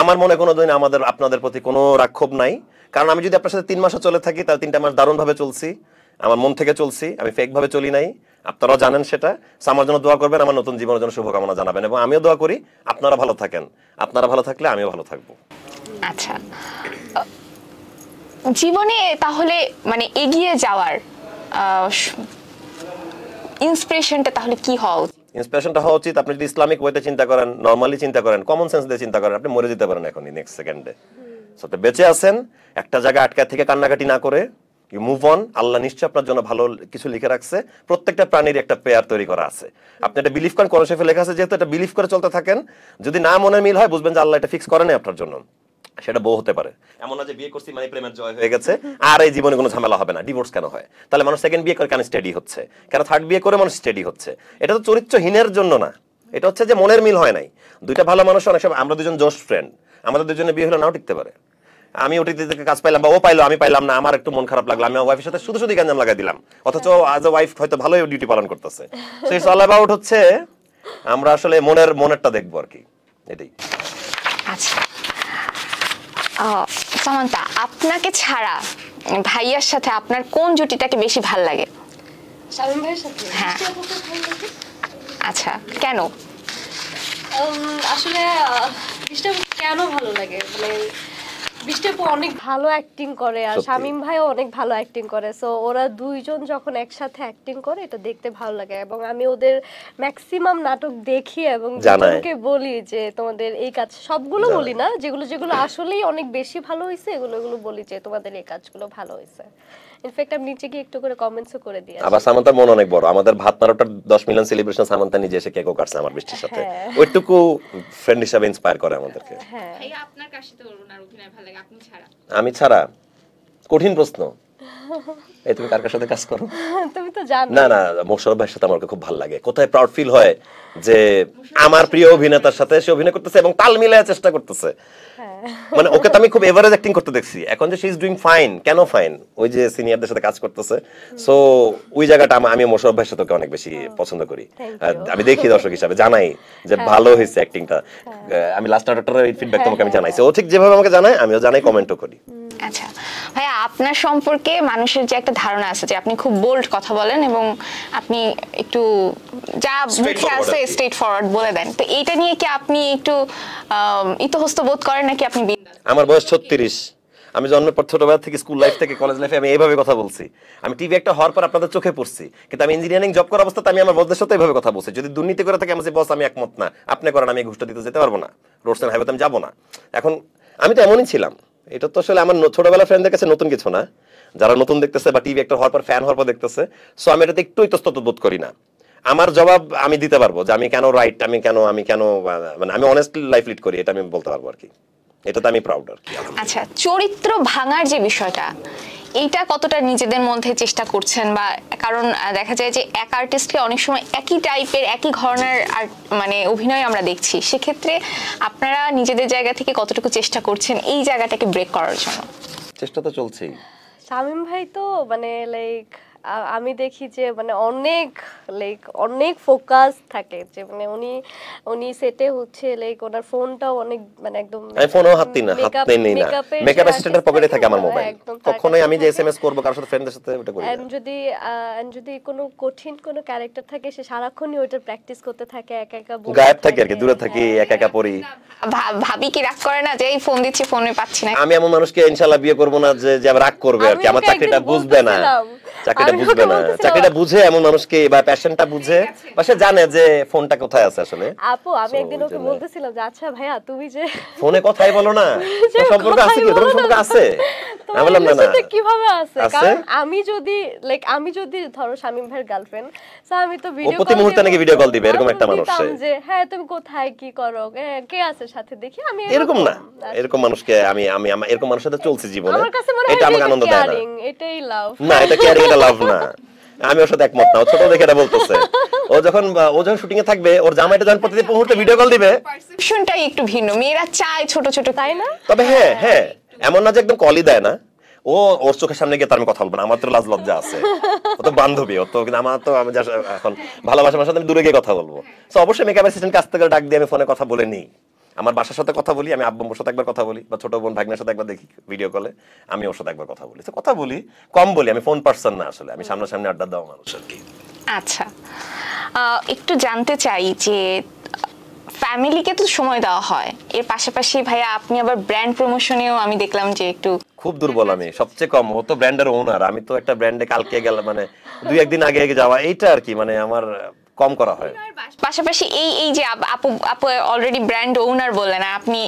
আমার মনে কোনোদিন আপনাদের প্রতি কোনো রাক্ষোভ নাই, কারণ আমি যদি আপনার সাথে 3 মাসও চলে থাকি তাহলে 3টা মাস দারুণ ভাবে চলছি, আমার মন থেকে চলছি, আমি ফেক ভাবে চলি নাই, আপনারাও জানেন সেটা। আমার জন্য দোয়া করবেন, আমার নতুন জীবনের জন্য শুভকামনা জানাবেন, এবং আমিও দোয়া করি আপনারা ভালো থাকেন, আপনারা ভালো থাকলে আমিও ভালো থাকবো। আচ্ছা, জীবনে তাহলে মানে এগিয়ে যাওয়ার ইন্সপিরেশনটা তাহলে কি হওয়া উচিত? ইন্সপিরেশনটা হওয়া উচিত, আপনি যদি ইসলামিক ওয়েতে চিন্তা করেন, নরমালি চিন্তা করেন, কমন সেন্স দিয়ে চিন্তা করেন, আপনি মরে যেতে পারেন এখনই, নেক্সট সেকেন্ডে। আপনি বেঁচে আছেন, একটা জায়গায় আটকা থেকে কান্নাকাটি না করে ইউ মুভ অন। আল্লাহ নিশ্চয় আপনার জন্য ভালো কিছু লিখে রাখছে, প্রত্যেকটা প্রাণীর একটা পেয়ার তৈরি করা আছে, আপনি এটা বিলিভ করেন, কোরআন শরীফে লেখা আছে, যেহেতু এটা বিলিভ করে চলতে থাকেন, যদি না মনের মিল হয় বুঝবেন যে আল্লাহ এটা ফিক্স করে নাই আপনার জন্য। সেটা বউ হতে পারে, এমন না যে বিয়ে করছি মানে প্রেমের জয় হয়ে গেছে আর এই জীবনে কোনো ঝামেলা হবে না। ডিভোর্স কেন হয় তাহলে? মানুষ সেকেন্ড বিয়ে করে কেন স্টেডি হচ্ছে, কেন থার্ড বিয়ে করে মানুষ স্টেডি হচ্ছে? এটা তো চরিত্রহীনের জন্য না, এটা হচ্ছে যে মনের মিল হয় নাই। 2টা ভালো মানুষ, অনেক সময় আমরা 2জন জোশ ফ্রেন্ড, আমাদের 2জনের বিয়ে হলে নাও টিকতে পারে। আমি ওটিতে থেকে কাজ পাইলাম বা ও পাইলো, আমি পাইলাম না, আমার একটু মন খারাপ লাগলো, আমি ওয়াইফের সাথে শুধু গাঞ্জাম লাগাই দিলাম, অথচ আজ ওয়াইফ হয়তো ভালোই ডিউটি পালন করতেছে। সো ইটস অল অ্যাবাউট হচ্ছে আমরা আসলে মনেরটা দেখবো আর কি, এটাই। আচ্ছা সামান্তা, আপনাকে ছাড়া ভাইয়ার সাথে আপনার কোন জুটিটাকে বেশি ভাল লাগে? শামীম ভাইয়ের সাথে? হ্যাঁ। আচ্ছা, কেন? আসলে কেন ভালো লাগে, মানে বৃষ্টি আপু অনেক ভালো অ্যাক্টিং করে আর সত্যি। শামীম ভাইও অনেক ভালো অ্যাক্টিং করে, সো ওরা দুইজন যখন একসাথে অ্যাক্টিং করে এটা দেখতে ভালো লাগে। এবং আমি ওদের ম্যাক্সিমাম নাটক দেখি এবং জানায়। দুজনকে বলি যে তোমাদের এই কাজ, সবগুলো জানায়। বলি না, যেগুলো যেগুলো আসলেই অনেক বেশি ভালো হয়েছে এগুলো এগুলো বলি যে তোমাদের এই কাজগুলো ভালো হয়েছে। ইনফ্যাক্ট আমি নিচে গিয়ে একটু করে কমেন্টসও করে দিই। আবার সামান্তার মন অনেক বড়, আমাদের ভাত নাড়াটার 10 মিলিয়ন সেলিব্রেশন সামান্তা নিজে এসে কেকও কাটছে আমার বৃষ্টির সাথে, ওইটুকু ফ্রেন্ড হিসাবে ইন্সপায়ার করে আমাদেরকে। হ্যাঁ ভাইয়া আপনার কার সাথে ওনার অভিনয় ভালো লাগে আপনি ছাড়া? আমি ছাড়া? কঠিন প্রশ্ন। এই তুমি কার কার সাথে কাজ করো? তুমি তো জানো। না না, মোশাররফ ভাইয়ের সাথে আমার খুব ভালো লাগে। কোথায় প্রাউড ফিল হয় যে আমার প্রিয় অভিনেতার সাথে সে অভিনয় করতেছে এবং তাল মিলানোর চেষ্টা করতেছে। মানে ওকে তো আমি খুব এভারেজ অ্যাক্টিং করতে দেখছি, এখন যে শি ইজ ডুইং ফাইন। কেন ফাইন? ওই যে সিনিয়রদের সাথে কাজ করতেছে, সো ওই জায়গাটা আমি মোশাররফ ভাইয়ের সাথে অনেক বেশি পছন্দ করি। আমি দেখি দর্শক হিসাবে, জানাই যে ভালো হয়েছে অ্যাক্টিংটা। আমি লাস্ট নাটকটার ফিডব্যাক তোমাকে আমি জানাইছি, ও ঠিক যেভাবে আমাকে জানায় আমিও জানাই, কমেন্টও করি। আচ্ছা ভাইয়া, আপনার সম্পর্কে মানুষের যে একটা ধারণা আছে যে আপনি খুব বোল্ড কথা বলেন এবং আপনি একটু যা মুখে আছে স্ট্রেট ফরওয়ার্ড বলে দেন, তো এইটা নিয়ে কি আপনি একটু ইতস্তত বোধ করেন নাকি আপনি বিন্দাস? আমার বয়স 36, আমি জন্মের পর ছোটবেলা থেকে স্কুল লাইফ থেকে কলেজ লাইফে আমি এইভাবে কথা বলছি। আমি টিভি একটা হওয়ার পর আপনাদের চোখে পড়ছি, কিন্তু আমি ইঞ্জিনিয়ারিং জব করার অবস্থাতে আমি আমার বসদের সাথে এইভাবে কথা বলছি। যদি দুর্নীতি করে থাকে আমি বস আমি একমত না, আপনি করেন, আমি ঘুষটা দিতে যেতে পারবো না, রোডস এন্ড হাইওয়েতে আমি যাবো না। এখন আমি তো এমনই ছিলাম, এটা তো আসলে আমার ছোটবেলা ফ্রেন্ডদের কাছে নতুন কিছু না, যারা নতুন দেখতেছে বা টিভি একটা হওয়ার পর ফ্যান হওয়ার পর দেখতেছে। সো আমি এটাতে একটু ইতস্তত বোধ করি না। আমার জবাব আমি দিতে পারবো যে আমি কেন রাইট, আমি কেন মানে আমি অনেস্টলি লাইফ লিড করি, এটা আমি বলতে পারবো আর কি। এটাতে আমি প্রাউড আর কি। আচ্ছা, চরিত্র ভাঙার যে বিষয়টা, এইটা কতটা নিজেদের মধ্যে চেষ্টা করছেন? বা কারণ দেখা যায় যে এক আর্টিস্টকে অনেক সময় একই টাইপের একই ধরনের মানে অভিনয় আমরা দেখছি, সেক্ষেত্রে আপনারা নিজেদের জায়গা থেকে কতটুকু চেষ্টা করছেন এই জায়গাটাকে ব্রেক করার জন্য? চেষ্টা তো চলছেই। শামীম ভাই তো মানে লাইক আমি দেখি যে মানে অনেক ফোকাস থাকে, যে মানে উনি সেটে হচ্ছে লাইক ওনার ফোনটাও অনেক মানে একদম, আমি ফোনও হাত নেই না, মেকআপ অ্যাসিস্ট্যান্টের পকেটে থাকে আমার মোবাইল। কখনোই আমি যে এসএমএস করব কারোর সাথে ফ্রেন্ডদের সাথে ওটা করি না। যদি কোনো কঠিন কোনো ক্যারেক্টার থাকে সে সারাক্ষণই ওটা প্র্যাকটিস করতে থাকে, একা একা গায়েব থাকি আর কি, দূরে থাকি, একা একা পড়ি। ভাবি কি রাগ করে না যে এই ফোন দিচ্ছি ফোনে পাচ্ছি না? আমি এমন মানুষকে ইনশাআল্লাহ বিয়ে করব না যে আবার রাগ করবে আর কি। আমার চাকরিটা বুঝবে না, চাকরিটা বুঝে এমন মানুষকে বা প্যাশনটা বুঝে বা সে জানে যে ফোনটা কোথায় আছে আসলে। আপু আমি একদিন ওকে বলতেছিলাম যে আচ্ছা ভাইয়া তুমি যে ফোনে কথাই বলো না, সম্পর্ক আছে কি? তোমার সম্পর্ক আছে? আমি বললাম না না, কিভাবে আছে? কারণ আমি যদি ধরো শামীম ভাইয়ের গার্লফ্রেন্ড, সো আমি তো ভিডিও কল, প্রতি মুহূর্তে নাকি ভিডিও কল দিবে এরকম একটা মানুষ যে হ্যাঁ তুমি কোথায় কি করো, কে আছে সাথে, দেখি আমি এরকম না, এরকম মানুষকে আমি এরকম মানুষের সাথে চলছি জীবনে, আমার কাছে মনে হয় এটা আমাকে আনন্দ দেয় না। এটাই লাভ না, এটা কেয়ারিং, এটা লাভ না। আমি ওর সাথে একমত না, ও ছোট দেখে এটা বলতেছে। ও যখন শুটিং এ থাকবে, ওর জামাইটা যখন প্রতি মুহূর্তে ভিডিও কল দিবে, পারসেপশনটাই একটু ভিন্ন। মেয়েরা চায় ছোট ছোট, তাই না? তবে হ্যাঁ এমন না যে একদম কলই দেয় না। ওর চোখের সামনে গিয়ে তার আমি কথা বলবো না, আমার তো লাজ লজ্জা আছে। ও তো বান্ধবী, ও তো, কিন্তু আমার তো আমি এখন ভালোবাসার সাথে আমি দূরে গিয়ে কথা বলবো। তো অবশ্যই মেকআপ অ্যাসিস্ট্যান্ট কাছ থেকে ডাক দিয়ে আমি ফোনে কথা বলে নিই। আমার বাসার সাথে কথা বলি, আমি আব্বুর সাথে একবার কথা বলি, বা ছোট বোন ভাগ্নের সাথে একবার দেখি ভিডিও কলে, আমি ওর সাথে একবার কথা বলি। তো কথা বলি কম বলি, আমি ফোন পার্সন না আসলে, আমি সামনাসামনি আড্ডা দেওয়া মানুষ আর কি। আচ্ছা, একটু জানতে চাই যে ফ্যামিলিকে তো সময় দেওয়া হয়, এর পাশাপাশি ভাইয়া আপনি আবার ব্র্যান্ড প্রমোশনেও আমি দেখলাম যে একটু খুব দুর্বল। আমি সবচেয়ে কম, ও তো ব্র্যান্ডের ওনার, আমি তো একটা ব্র্যান্ডে কালকে গেলাম, মানে 2-1 দিন আগে যাওয়া, এইটা আর কি, মানে আমার কম করা হয়। পাশাপাশি এই যে আপু অলরেডি ব্র্যান্ড ওনার বললেন, আপনি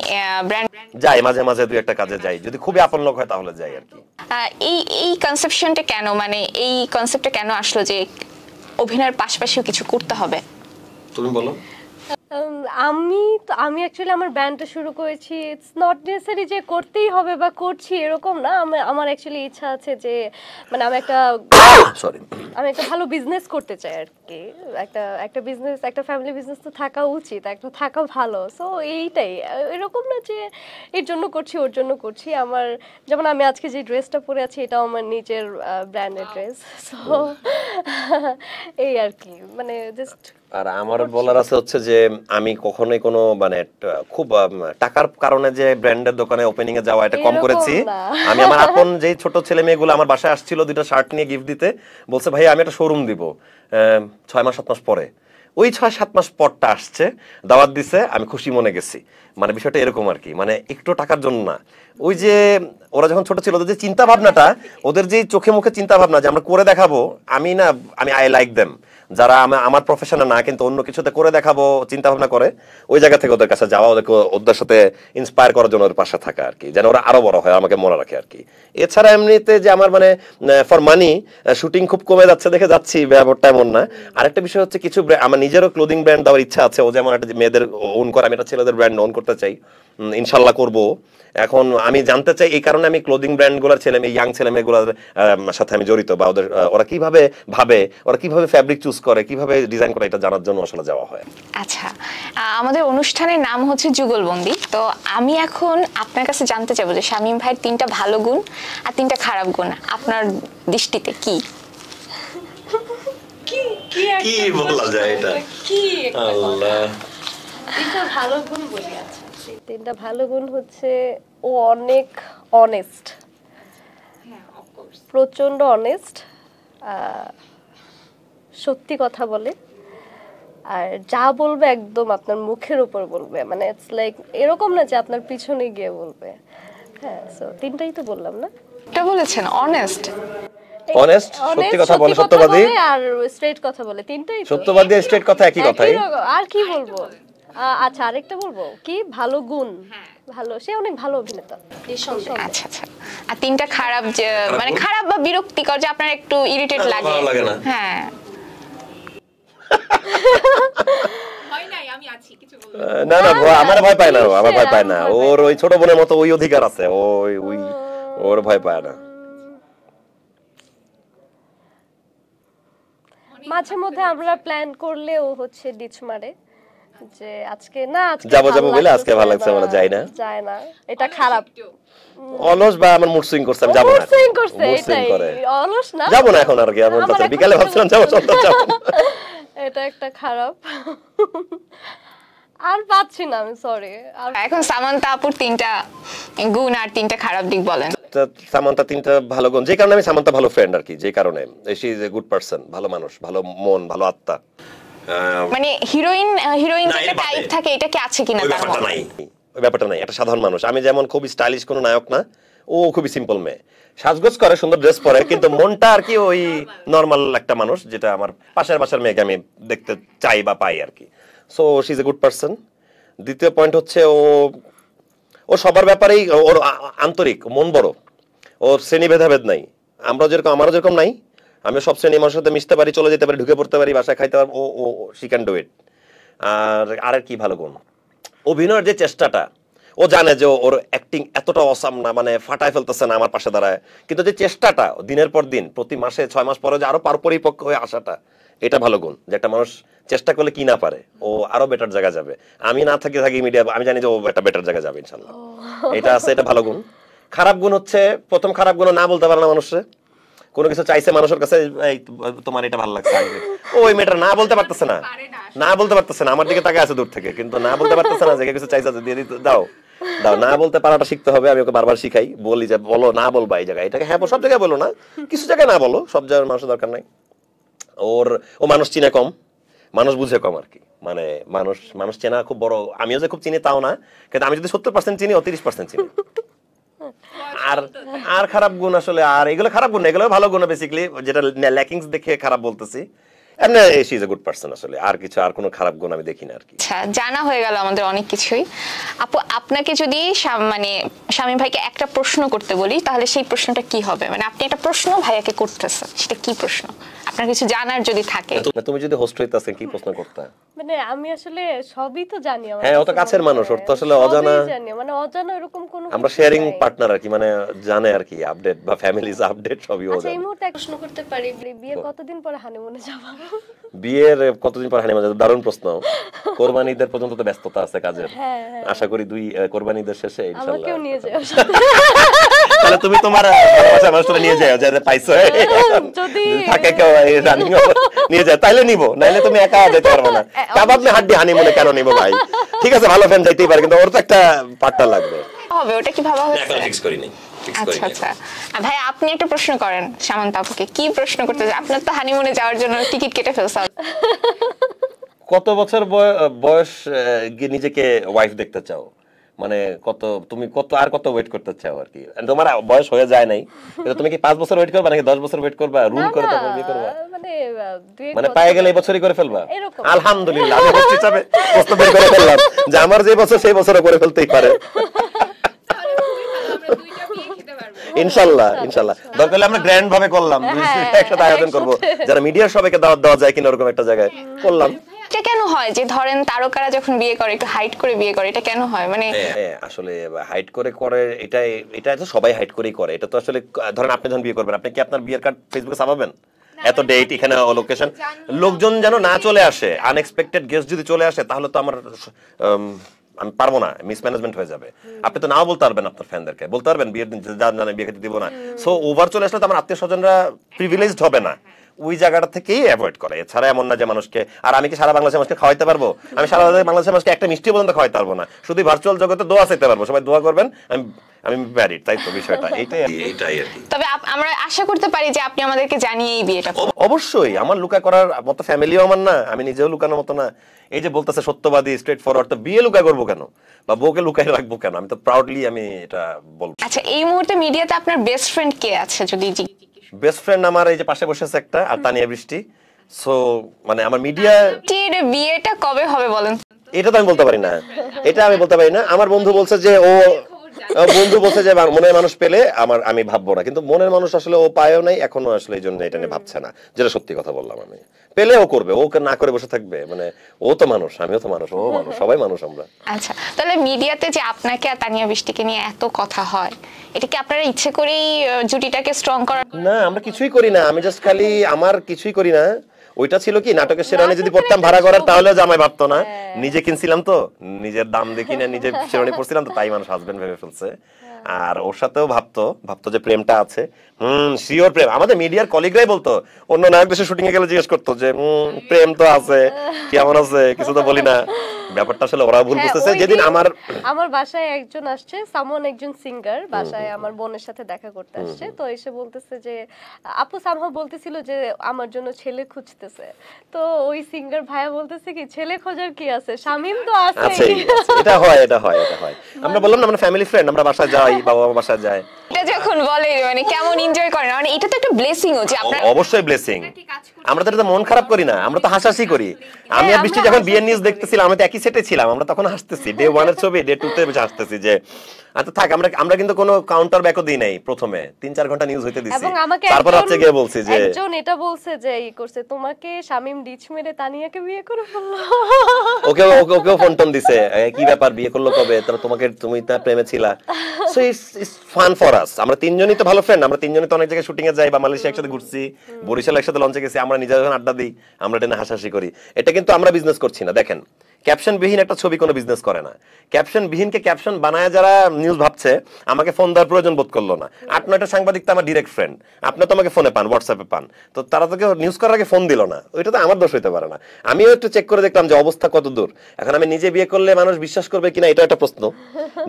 ব্র্যান্ড যাই মাঝে মাঝে 2-1টা কাজে যাই, যদি খুবই আপন লোক হয় তাহলে যাই আর কি। এই কনসেপশনটা কেন, মানে এই কনসেপ্টটা কেন আসলো যে অভিনয়ের পাশাপাশিও কিছু করতে হবে? তুমি বলো। আমি অ্যাকচুয়ালি আমার ব্যান্ডটা শুরু করেছি, ইটস নট নেসেসারি যে করতেই হবে বা করছি এরকম না। আমার অ্যাকচুয়ালি ইচ্ছা আছে যে মানে আমি একটা ভালো বিজনেস করতে চাই আর কি। একটা বিজনেস, একটা ফ্যামিলি বিজনেস তো থাকা উচিত, একটা থাকা ভালো। সো এইটাই, এরকম না যে এর জন্য করছি ওর জন্য করছি। আমার যেমন আমি আজকে যে ড্রেসটা পরে আছি এটাও আমার নিজের ব্র্যান্ডের ড্রেস। সো এই আর কি, মানে জাস্ট। আর আমার বলার আছে হচ্ছে যে আমি কখনোই কোনো মানে খুব টাকার কারণে যে ব্র্যান্ডের দোকানে ওপেনিং এ যাওয়া এটা কম করেছি। আমি আমার আপন যে ছোট ছেলে মেয়েগুলো আমার বাসায় আসছিল 2টা শার্ট নিয়ে গিফট দিতে, বলছে ভাই আমি একটা শোরুম দিব 6 মাস 7 মাস পরে। ওই 6-7 মাস পরটা আসছে, দাওয়াত দিছে, আমি খুশি মনে গেছি। মানে বিষয়টা এরকম আর কি, মানে একটু টাকার জন্য না। ওই যে ওরা যখন ছোট ছিল, ওদের যে চিন্তা ভাবনাটা, ওদের যে চোখে মুখে চিন্তা ভাবনা যে আমরা করে দেখাবো, আমি আই লাইক দেম। যারা আমার প্রফেশনে না কিন্তু অন্য কিছুতে করে দেখাবো চিন্তা ভাবনা করে, ওই জায়গা থেকে ওদের কাছে যাওয়া, ওদের সাথে ইন্সপায়ার করার জন্য ওদের পাশে থাকা আর কি, যেন ওরা আরো বড় হয়, আমাকে মনে রাখে আর কি। এছাড়া এমনিতে যে আমার মানে ফর মানি শুটিং খুব কমে যাচ্ছে দেখে যাচ্ছি, ব্যাপারটা এমন না। আরেকটা বিষয় হচ্ছে কিছু আমার নিজেরও ক্লোদিং ব্র্যান্ড দেওয়ার ইচ্ছা আছে। ও যেমন একটা মেয়েদের ওন করে, আমি একটা ছেলেদের ব্র্যান্ড ওন করতে চাই, ইনশাল্লাহ করব। এখন আমি জানতে চাই, এই কারণে আমি ক্লোদিং ব্র্যান্ডগুলোর ইয়াং ছেলে মেয়েগুলোর সাথে আমি জড়িত, বা ওরা কিভাবে ভাবে, ওরা কিভাবে ফ্যাব্রিক চুজ করে, কিভাবে ডিজাইন করে, এটা জানার জন্য আসলে যাওয়া হয়। আচ্ছা, আমাদের অনুষ্ঠানের নাম হচ্ছে যুগলবন্দি। তো আমি এখন আপনার কাছে জানতে চাইবো যে শামীম ভাইয়ের 3টা ভালো গুণ আর 3টা খারাপ গুণ আপনার দৃষ্টিতে কি? কি বলা যায় এটা? আল্লাহ, 3টা ভালো গুণ বলি। আচ্ছা, 3টা ভালো গুণ হচ্ছে ও অনেক অনেস্ট, প্রচন্ড অনেস্ট, সত্যি কথা বলে, আর যা বলবে একদম আপনার মুখের উপর বলবে, মানে ইটস লাইক এরকম না যে আপনার পিছনে গিয়ে বলবে। হ্যাঁ, সো 3টাই তো বললাম না? এটা বলেছেন অনেস্ট, সত্যি কথা বলে, সত্যবাদী আর স্ট্রেট কথা বলে। 3টাই তো, সত্যবাদী স্ট্রেট কথা একই কথাই। আর কি বলবো? আচ্ছা, আরেকটা বলবো কি ভালো গুণ, ভালো, সে অনেক ভালো অভিনেতা। আচ্ছা আচ্ছা। আর 3টা খারাপ, যে মানে খারাপ বা বিরক্তিকর, যে আপনার একটু ইরিটেট লাগে? হ্যাঁ, না না, আমার ভয় পায় না, আমার ভয় পায় না। ওর ওই ছোট বোনের মতো ওই অধিকার আছে, ওর ভয় পায় না। মাঝে মধ্যে আমরা প্ল্যান করলে ও হচ্ছে ডিচ মারে যে আজকে না, আজকে যাবো বলে আজকে ভালো লাগছে, আমরা যাই না, যায় না, এটা খারাপ। অলস বা আমার মুড সুইং করছে, আমি যাবো না, মুড সুইং করছে, এটাই অলস না, যাবো না এখন আর কি। আমি বলতে বিকালে ভাবছিলাম যাবো, সন্ধ্যা যাবো। এটা একটা খারাপ। আর পাচ্ছি না আমি, সরি। এখন সামান্তা আপুর 3টা গুণ আর 3টা খারাপ দিক বলেন। সামান্তা 3টা ভালো গুণ, যে কারণে আমি সামান্তা ভালো ফ্রেন্ড আর কি, যে কারণে she is a good person, ভালো মানুষ, ভালো মন, ভালো আত্মা। মানে হিরোইন যে টাইপ থাকে, এটা কি আছে কিনা তার মধ্যে? ওই ব্যাপারটা নাই, একটা সাধারণ মানুষ। আমি যেমন খুব স্টাইলিশ কোনো নায়ক না, ও খুবই সিম্পল মেয়ে, সাজগোজ করে, সুন্দর ড্রেস পরে, কিন্তু মনটা আর কি ওই নরমাল একটা মানুষ, যেটা আমার পাশের বাসার মেয়েকে আমি দেখতে চাই বা পাই আর কি। So she is a good person. দ্বিতীয় পয়েন্ট হচ্ছে ও সবার ব্যাপারেই ওর আন্তরিক, মন বড়, ওর শ্রেণী ভেদাভেদ নাই। আমারও যেরকম নাই, আমি সব শ্রেণী মানুষের সাথে মিশতে পারি, চলে যেতে পারি, ঢুকে পড়তে পারি, বাসায় খাইতে পারবো, ও শি ক্যান ডু ইট। আর কি ভালো গুণ, অভিনয়ের যে চেষ্টাটা, ও জানে যে ওর অ্যাক্টিং এতটা অসাম না, মানে ফাটায় ফেলতেছে না আমার পাশে দাঁড়ায়, কিন্তু যে চেষ্টাটা দিনের পর দিন, প্রতি মাসে 6 মাস পরে যে আরো পরিপক্ক হয়ে আসাটা, এটা ভালো গুণ। যে একটা মানুষ চেষ্টা করলে কি না পারে, ও আরো বেটার জায়গায় যাবে। আমি না থাকি মিডিয়া, আমি জানি যে ও একটা বেটার জায়গায় যাবে ইনশাল্লাহ, এটা আছে, এটা ভালো গুণ। খারাপ গুণ হচ্ছে, প্রথম খারাপ গুণ, না বলতে পারে না মানুষের। কোনো কিছু চাইছে মানুষের কাছে, এই তোমার এটা ভালো লাগছে, ওই মেয়েটা না বলতে পারতেছে না, আমার দিকে তাকায় আছে দূর থেকে, কিন্তু না বলতে পারতেছে না, যে কিছু চাইছে দিয়ে দিতে দাও, না বলতে পারাটা শিখতে হবে। আমি ওকে বারবার শিখাই, বলি যে বলো, না বলবা এই জায়গায়, এটাকে হ্যাঁ সব জায়গায় বলো না, কিছু জায়গায় না বলো, সব জায়গায় মানুষের দরকার নাই। ও মানুষ চিনে কম, মানুষ বুঝে কম আর কি। মানে মানুষ চেনা খুব বড়, আমিও যে খুব চিনি তাও না, কিন্তু আমি যদি 70% চিনি, ও 30% চিনি। আর খারাপ গুণ আসলে, আর এগুলো খারাপ গুণ, এগুলো ভালো গুণ বেসিক্যালি, যেটা ল্যাকিংস দেখে খারাপ বলতেছি। এমনি she is a good person আসলে, আর কোনো খারাপ গুণ আমি দেখি না আর কি। আচ্ছা, জানা হয়ে গেল আমাদের অনেক কিছুই। আপু, আপনাকে যদি মানে শামীম ভাইকে একটা প্রশ্ন করতে বলি, তাহলে সেই প্রশ্নটা কি হবে? মানে আপনি একটা প্রশ্ন ভাইয়াকে করতেছেন, সেটা কি প্রশ্ন আপনার কিছু জানার যদি থাকে? তুমি যদি হোস্ট হইতাছে কি প্রশ্ন করতে? মানে আমি আসলে সবই তো জানি, হ্যাঁ, ও তো কাছের মানুষ, ওর তো আসলে অজানা জানি, মানে অজানা এরকম কোনো, আমরা শেয়ারিং পার্টনার আর কি, মানে জানে আর কি আপডেট বা ফ্যামিলিজ আপডেট সবই ও জানে। আচ্ছা, এই মুহূর্তে এক প্রশ্ন করতে পারি, বিয়ে কতদিন পরে হানিমুনে যাব? বিয়ের কতদিন পর হানিমুনে যাব? দারুণ প্রশ্ন। কোরবানি ঈদের পর্যন্ত তো ব্যস্ততা আছে কাজের, আশা করি কোরবানি ঈদের শেষে ইনশাআল্লাহ আমাকেও নিয়ে যাও। তাহলে তুমি তোমার ভালোবাসা মানুষটা নিয়ে যাও, যাতে পাইছো যদি থাকে কেউ রানিং নিয়ে যায়, তাইলে নিব, নাইলে তুমি একা যেতে পারবে না। কাবাব মে হাড্ডি হানিমুনে কেন নিব ভাই? ঠিক আছে, ভালো ফ্রেন্ড যাইতেই পারে, কিন্তু ওর তো একটা পার্টনার লাগবে। হবে ওটা কি ভাবা হচ্ছে? এখন ফিক্স করি নাই। আচ্ছা আচ্ছা, ভাই আপনি একটা প্রশ্ন করেন সামান্তা আপুকে। কি প্রশ্ন করতে চাই? আপনার তো হানিমুনে যাওয়ার জন্য টিকিট কেটে ফেলছেন। কত বছর বয়স গিয়ে নিজেকে ওয়াইফ দেখতে চাও? মানে তুমি কত ওয়েট করতে চাও আর কি? তোমার বয়স হয়ে যায় নাই, কিন্তু তুমি কি 5 বছর ওয়েট করবা নাকি 10 বছর ওয়েট করবা? রুল করে তারপর বিয়ে করবা? মানে পায়ে গেলে এই বছরই করে ফেলবা? আলহামদুলিল্লাহ, আমি হচ্ছে হিসাবে প্রশ্ন বের করে ফেললাম যে আমার যে বছর সেই বছরে করে ফেলতেই পারে। ইনশাআল্লাহ ইনশাআল্লাহ, দরকার হলে আমরা গ্র্যান্ড ভাবে করলাম, একসাথে আয়োজন করব, যারা মিডিয়ার সবাইকে দাওয়াত দেওয়া যায় কিনা ওরকম একটা জায়গায় করলাম। এটা কেন হয় যে ধরেন তারকারা যখন বিয়ে করে একটু হাইট করে বিয়ে করে, এটা কেন হয়? মানে আসলে হাইট করে এটা তো সবাই হাইট করেই করে। এটা তো আসলে ধরেন আপনি যখন বিয়ে করবেন, আপনি কি আপনার বিয়ের কার্ড ফেসবুকে ছাপাবেন? এত ডেট, এখানে লোকেশন, লোকজন যেন না চলে আসে, আনএক্সপেক্টেড গেস্ট যদি চলে আসে তাহলে তো আমার আমি পারবো না, মিসম্যানেজমেন্ট হয়ে যাবে। আপনি তো নাও বলতে পারবেন আপনার ফ্যানদেরকে, বলতে পারবেন বিয়ের দিন জানেন বিয়ে খেতে দিব না। সো ওভার চলে আসলে তো আমার আত্মীয় স্বজনরা প্রিভিলেজড হবে না, ওই জায়গাটা থেকেই অ্যাভয়েড করে। এছাড়া এমন না যে মানুষকে, আর আমি কি সারা বাংলাদেশের মানুষকে খাওয়াইতে পারবো? আমি সারা বাংলাদেশের মানুষকে একটা মিষ্টি পর্যন্ত খাওয়াইতে পারবো না, শুধু ভার্চুয়াল জগতে দোয়া চাইতে পারবো, সবাই দোয়া করবেন আমি ম্যারিড, তাই তো বিষয়টা এইটাই আর কি। তবে আমরা আশা করতে পারি যে আপনি আমাদেরকে জানিয়ে এই বিয়েটা করবেন। অবশ্যই, আমার লুকা করার মতো ফ্যামিলিও আমার না, আমি নিজেও লুকানোর মতো না। এই যে বলতেছে সত্যবাদী, স্ট্রেট ফরওয়ার্ড, তো বিয়ে লুকা করবো কেন বা বউকে লুকাই রাখবো কেন? আমি তো প্রাউডলি আমি এটা বলবো। আচ্ছা, এই মুহূর্তে মিডিয়াতে আপনার বেস্ট ফ্রেন্ড কে আছে যদি? বেস্ট ফ্রেন্ড আমার এই যে পাশে বসে আছে একটা, আর তানিয়া বৃষ্টি। সো মানে আমার মিডিয়া বিয়েটা কবে হবে বলেন? এটা তো আমি বলতে পারি না, এটা আমি বলতে পারি না। আমার বন্ধু বলছে যে মনের মানুষ পেলে আমি ভাববো না, কিন্তু মনের মানুষ আসলে ও পায়ও নাই এখনো, আসলে এই জন্য এটা নিয়ে ভাবছে না, যেটা সত্যি কথা বললাম। আমি পেলে ও করবে, ও না করে বসে থাকবে? মানে ও তো মানুষ, আমিও তো মানুষ, ও মানুষ, সবাই মানুষ আমরা। আচ্ছা, তাহলে মিডিয়াতে যে আপনাকে আর তানিয়া বৃষ্টিকে নিয়ে এত কথা হয়, এটা কি আপনারা ইচ্ছে করেই জুটিটাকে স্ট্রং করার? না, আমরা কিছুই করি না, আমি জাস্ট খালি আমার কিছুই করি না। ওইটা ছিল কি, নাটকের শেরানি যদি পড়তাম ভাড়া করার, তাহলে জামাই ভাবতো না। নিজে কিনছিলাম তো, নিজের দাম দেখি না, নিজে শেরানি পড়ছিলাম তো, তাই মানুষ হাজবেন্ড ভেবে ফেলছে। আর ওর সাথেও ভাবতো যে প্রেমটা আছে। শিওর প্রেম। আমাদের মিডিয়ার কলিগরাই বলতো, অন্য নায়ক দেশে শুটিং এ গেলে জিজ্ঞেস করতো যে প্রেম তো আছে, কেমন আছে, কিছু তো বলি না। ব্যাপারটা আসলে ওরা ভুল বুঝতেছে। যেদিন আমার বাসায় একজন আসছে, সামন একজন সিঙ্গার বাসায় আমার বোনের সাথে দেখা করতে আসছে, তো এসে বলতেছে যে আপু সামহাও বলতেছিল যে আমার জন্য ছেলে খুঁজতেছে। তো ওই সিঙ্গার ভাইয়া বলতেছে কি, ছেলে খোঁজার কি আছে, শামিম তো আছে। এটা হয়। আমরা বললাম না, আমরা ফ্যামিলি ফ্রেন্ড, আমরা বাসায় যাই, বাবা মা বাসায় যায়। এটা যখন বলে মানে কেমন এনজয় করেন, মানে এটা তো একটা ব্লেসিংও যে আপনারা। অবশ্যই ব্লেসিং। আমরা তো এটা মন খারাপ করি না, আমরা তো হাসাহাসি করি। আমি আর বৃষ্টি যখন বিয়ের নিউজ দেখতেছিলাম, আমি তো একই সেটে ছিলাম, আমরা তখন হাসতেছি। ডে 1 এর ছবি ডে 2 তে হাসতেছি যে আচ্ছা থাক, আমরা কিন্তু কোনো কাউন্টার ব্যাকও দিই নাই। প্রথমে 3-4 ঘন্টা নিউজ হইতে দিছি, তারপর রাতে গিয়ে বলছি যে একজন এটা বলছে যে এই করছে, তোমাকে শামিম ডিচ মেরে তানিয়াকে বিয়ে করে ফেললো। ওকেও ফোন টোন দিছে, কি ব্যাপার, বিয়ে করলো কবে, তুমি তার প্রেমে ছিলা। So it's fun for us. আমরা তিনজনই তো ভালো ফ্রেন্ড, আমরা তিনজনই তো অনেক জায়গায় শুটিং এ যাই, বা মালয়েশিয়া একসাথে ঘুরছি, বরিশাল একসাথে লঞ্চে গেছি, আমরা নিজেরা যখন আড্ডা দিই, আমরা এটা হাসাহাসি করি। এটা কিন্তু আমরা বিজনেস করছি না। দেখেন, ক্যাপশন বিহীন একটা ছবি কোনো বিজনেস করে না। ক্যাপশন বিহীনকে ক্যাপশন বানায় যারা নিউজ ভাবছে, আমাকে ফোন দেওয়ার প্রয়োজন বোধ করলো না। 8-9টা সাংবাদিক তো আমার ডিরেক্ট ফ্রেন্ড, আপনি তো আমাকে ফোনে পান, হোয়াটসঅ্যাপে পান, তো তারা তো কেউ নিউজ করার আগে ফোন দিল না। ওইটা তো আমার দোষ হইতে পারে না। আমিও একটু চেক করে দেখলাম যে অবস্থা কত দূর। এখন আমি নিজে বিয়ে করলে মানুষ বিশ্বাস করবে কিনা, এটা একটা প্রশ্ন,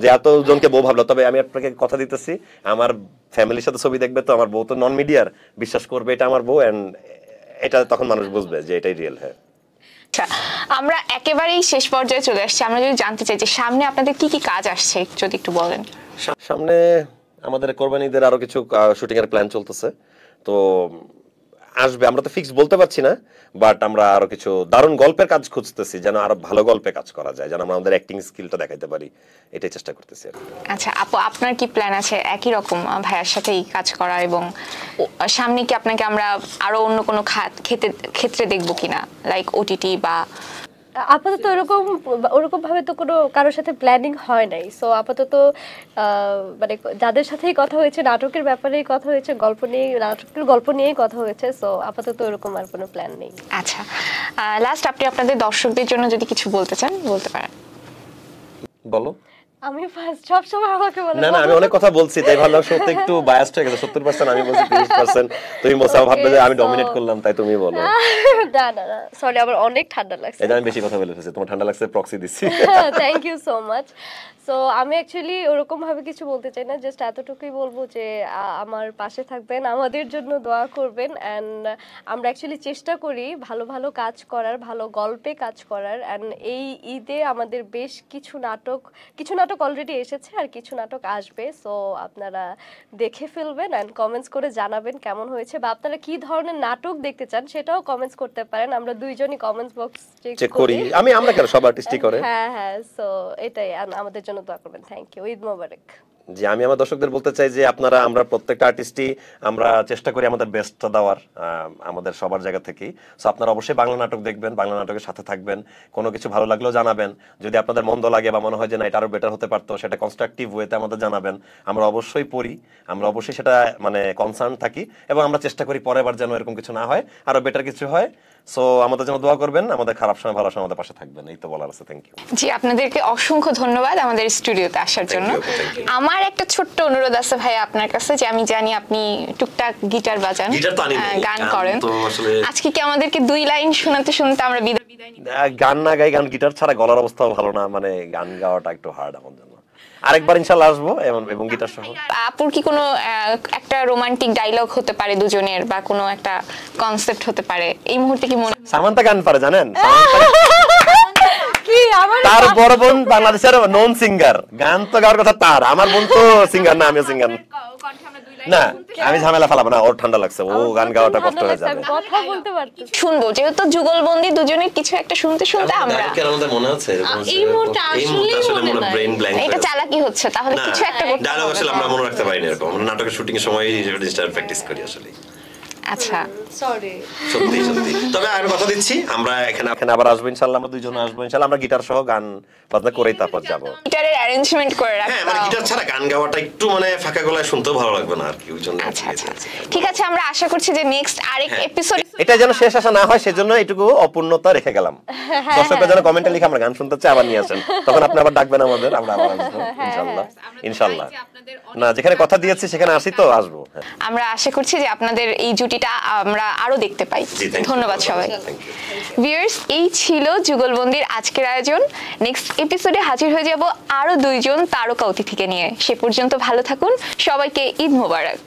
যে এতজনকে বউ ভাবলো। তবে আমি আপনাকে কথা দিতেছি, আমার ফ্যামিলির সাথে ছবি দেখবে তো আমার বউ তো নন মিডিয়ার, বিশ্বাস করবে এটা আমার বউ, এন্ড এটা তখন মানুষ বুঝবে যে এটাই রিয়েল। হ্যাঁ, আচ্ছা, আমরা একেবারেই শেষ পর্যায়ে চলে আসছি। আমরা যদি জানতে চাই যে সামনে আপনাদের কি কি কাজ আসছে, যদি একটু বলেন। সামনে আমাদের কোরবানিদের আরো কিছু শুটিং এর প্ল্যান চলতেছে, তো আসবে। আমরা তো ফিক্স বলতে পারছি না, বাট আমরা আরো কিছু দারুণ গল্পের কাজ খুঁজতেছি, যেন আরো ভালো গল্পে কাজ করা যায়, যেন আমরা আমাদের অ্যাক্টিং স্কিলটা দেখাইতে পারি, এটাই চেষ্টা করতেছি। আচ্ছা আপু, আপনার কি প্ল্যান আছে একই রকম ভাইয়ার সাথেই কাজ করা, এবং সামনে কি আপনাকে আমরা আরো অন্য কোনো ক্ষেত্রে দেখবো কিনা, লাইক ওটিটি বা? আপাতত ওরকম ভাবে তো কোনো কারোর সাথে প্ল্যানিং হয় নাই। সো আপাতত মানে যাদের সাথেই কথা হয়েছে, নাটকের ব্যাপারেই কথা হয়েছে, নাটকের গল্প নিয়েই কথা হয়েছে। সো আপাতত ওরকম আর কোনো প্ল্যান নেই। আচ্ছা, লাস্ট আপনি আপনাদের দর্শকদের জন্য যদি কিছু বলতে চান, বলতে পারেন। বলো। আমি ফার্স্ট সব সময় আমাকে বলে না না আমি অনেক কথা বলছি তাই ভাবলাম সত্যি একটু বায়াসড হয়ে গেছে 70% আমি বলছি 30% তুমি বলছো ভাববে যে আমি ডমিনেট করলাম তাই তুমি বলো না না না সরি আমার অনেক ঠান্ডা লাগছে এটা আমি বেশি কথা বলে ফেলেছি তোমার ঠান্ডা লাগছে প্রক্সি দিচ্ছি thank you so much so আমি অ্যাকচুয়ালি ওরকম ভাবে কিছু বলতে চাই না জাস্ট এতটুকুই বলবো যে আমার পাশে থাকবেন আমাদের জন্য দোয়া করবেন এন্ড আমরা অ্যাকচুয়ালি চেষ্টা করি ভালো ভালো কাজ করার ভালো গল্পে কাজ করার এন্ড এই ঈদে আমাদের বেশ কিছু নাটক অলরেডি এসেছে আর কিছু নাটক আসবে সো আপনারা দেখে ফেলবেন এন্ড কমেন্টস করে জানাবেন কেমন হয়েছে বা আপনারা কি ধরনের নাটক দেখতে চান সেটাও কমেন্টস করতে পারেন আমরা দুইজনই কমেন্টস বক্স চেক করি আমরা কেন সব আর্টিস্টই করে হ্যাঁ হ্যাঁ সো এটাই আমাদের জন্য দোয়া করবেন থ্যাংক ইউ ঈদ মোবারক যে আমি আমার দর্শকদের বলতে চাই যে আমরা প্রত্যেকটা আর্টিস্টই আমরা চেষ্টা করি আমাদের বেস্টটা দেওয়ার আমাদের সবার জায়গা থেকেই সো আপনারা অবশ্যই বাংলা নাটক দেখবেন বাংলা নাটকের সাথে থাকবেন কোনো কিছু ভালো লাগলেও জানাবেন যদি আপনাদের মন্দ লাগে বা মনে হয় যে না এটা আরো বেটার হতে পারতো সেটা কনস্ট্রাকটিভ ওয়েতে আমাদের জানাবেন আমরা অবশ্যই পড়ি আমরা অবশ্যই সেটা মানে কনসার্ন থাকি এবং আমরা চেষ্টা করি পরের বার যেন এরকম কিছু না হয় আরো বেটার কিছু হয় সো আমাদের জন্য দোয়া করবেন আমাদের খারাপ সময় ভালো সময় আমাদের পাশে থাকবেন এই তো বলার আছে থ্যাংক ইউ জি আপনাদেরকে অসংখ্য ধন্যবাদ আমাদের স্টুডিওতে আসার জন্য আমার একটা ছোট্ট অনুরোধ আছে ভাই আপনার কাছে যে আমি জানি আপনি টুকটাক গিটার বাজান গান করেন আজকে কি আমাদেরকে 2 লাইন শোনাতে আমরা বিদায় নিব গান না গাই গান গিটার ছাড়া গলার অবস্থাও ভালো না মানে গান গাওয়াটা একটু হার্ড আমার জন্য আরেকবার ইনশাআল্লাহ আসবো এবং গিটার সহ আপুর কি কোনো একটা রোমান্টিক ডায়লগ হতে পারে দুজনের বা কোনো একটা কনসেপ্ট হতে পারে এই মুহূর্তে কি মনে সামান্তা গান পারে জানেন কি আমার তার বড় বোন বাংলাদেশের নন সিঙ্গার গান তো গাওয়ার কথা তার আমার বোন তো সিঙ্গার না আমিও সিঙ্গার না আমি ঝামেলা ফেলাবো না ওর ঠান্ডা লাগছে ও গান গাওয়াটা কষ্ট হয়ে যাবে কথা বলতে পারতেছি শুনবো যেহেতু যুগলবন্দি দুজনের কিছু একটা শুনতে আমরা আমাদের মনে আছে এই মুহূর্তে আসলে মনে ব্রেন ব্ল্যাঙ্ক এটা চালাকি হচ্ছে তাহলে কিছু একটা করতে ডায়লগ আসলে আমরা মনে রাখতে পারি না এরকম আমরা নাটকের শুটিং এর সময় রেজিস্টার প্র্যাকটিস করি আসলে আচ্ছা সরি সত্যি সত্যি তবে আমি কথা দিচ্ছি আমরা এখানে আবার আসবো ইনশাআল্লাহ আমরা দুইজন আসবো ইনশাআল্লাহ আমরা গিটার সহ গান বাজনা করেই তারপর যাব গিটারের অ্যারেঞ্জমেন্ট করে রাখতে হ্যাঁ মানে গিটার ছাড়া গান গাওয়াটা একটু মানে ফাঁকা গলায় শুনতেও ভালো লাগবে না আর কি ওইজন্য আচ্ছা আচ্ছা ঠিক আছে আমরা আশা করছি যে নেক্সট আরেক এপিসোড এটা যেন শেষ আসা না হয় সেজন্য এটুকু অপূর্ণতা রেখে গেলাম দর্শকরা যেন কমেন্টে লিখে আমরা গান শুনতে চাই আবার নিয়ে আসেন তখন আপনি আবার ডাকবেন আমাদের আমরা আবার আসবো ইনশাআল্লাহ ইনশাআল্লাহ না যেখানে কথা দিয়েছি সেখানে আসি তো আসবো আমরা আশা করছি যে আপনাদের এই জুটিটা আমরা আরো দেখতে পাই ধন্যবাদ সবাই ভিউয়ার্স এই ছিল যুগলবন্দির আজকের আয়োজন নেক্সট এপিসোডে হাজির হয়ে যাব আরো 2জন তারকা অতিথিকে নিয়ে সে পর্যন্ত ভালো থাকুন সবাইকে ঈদ মোবারক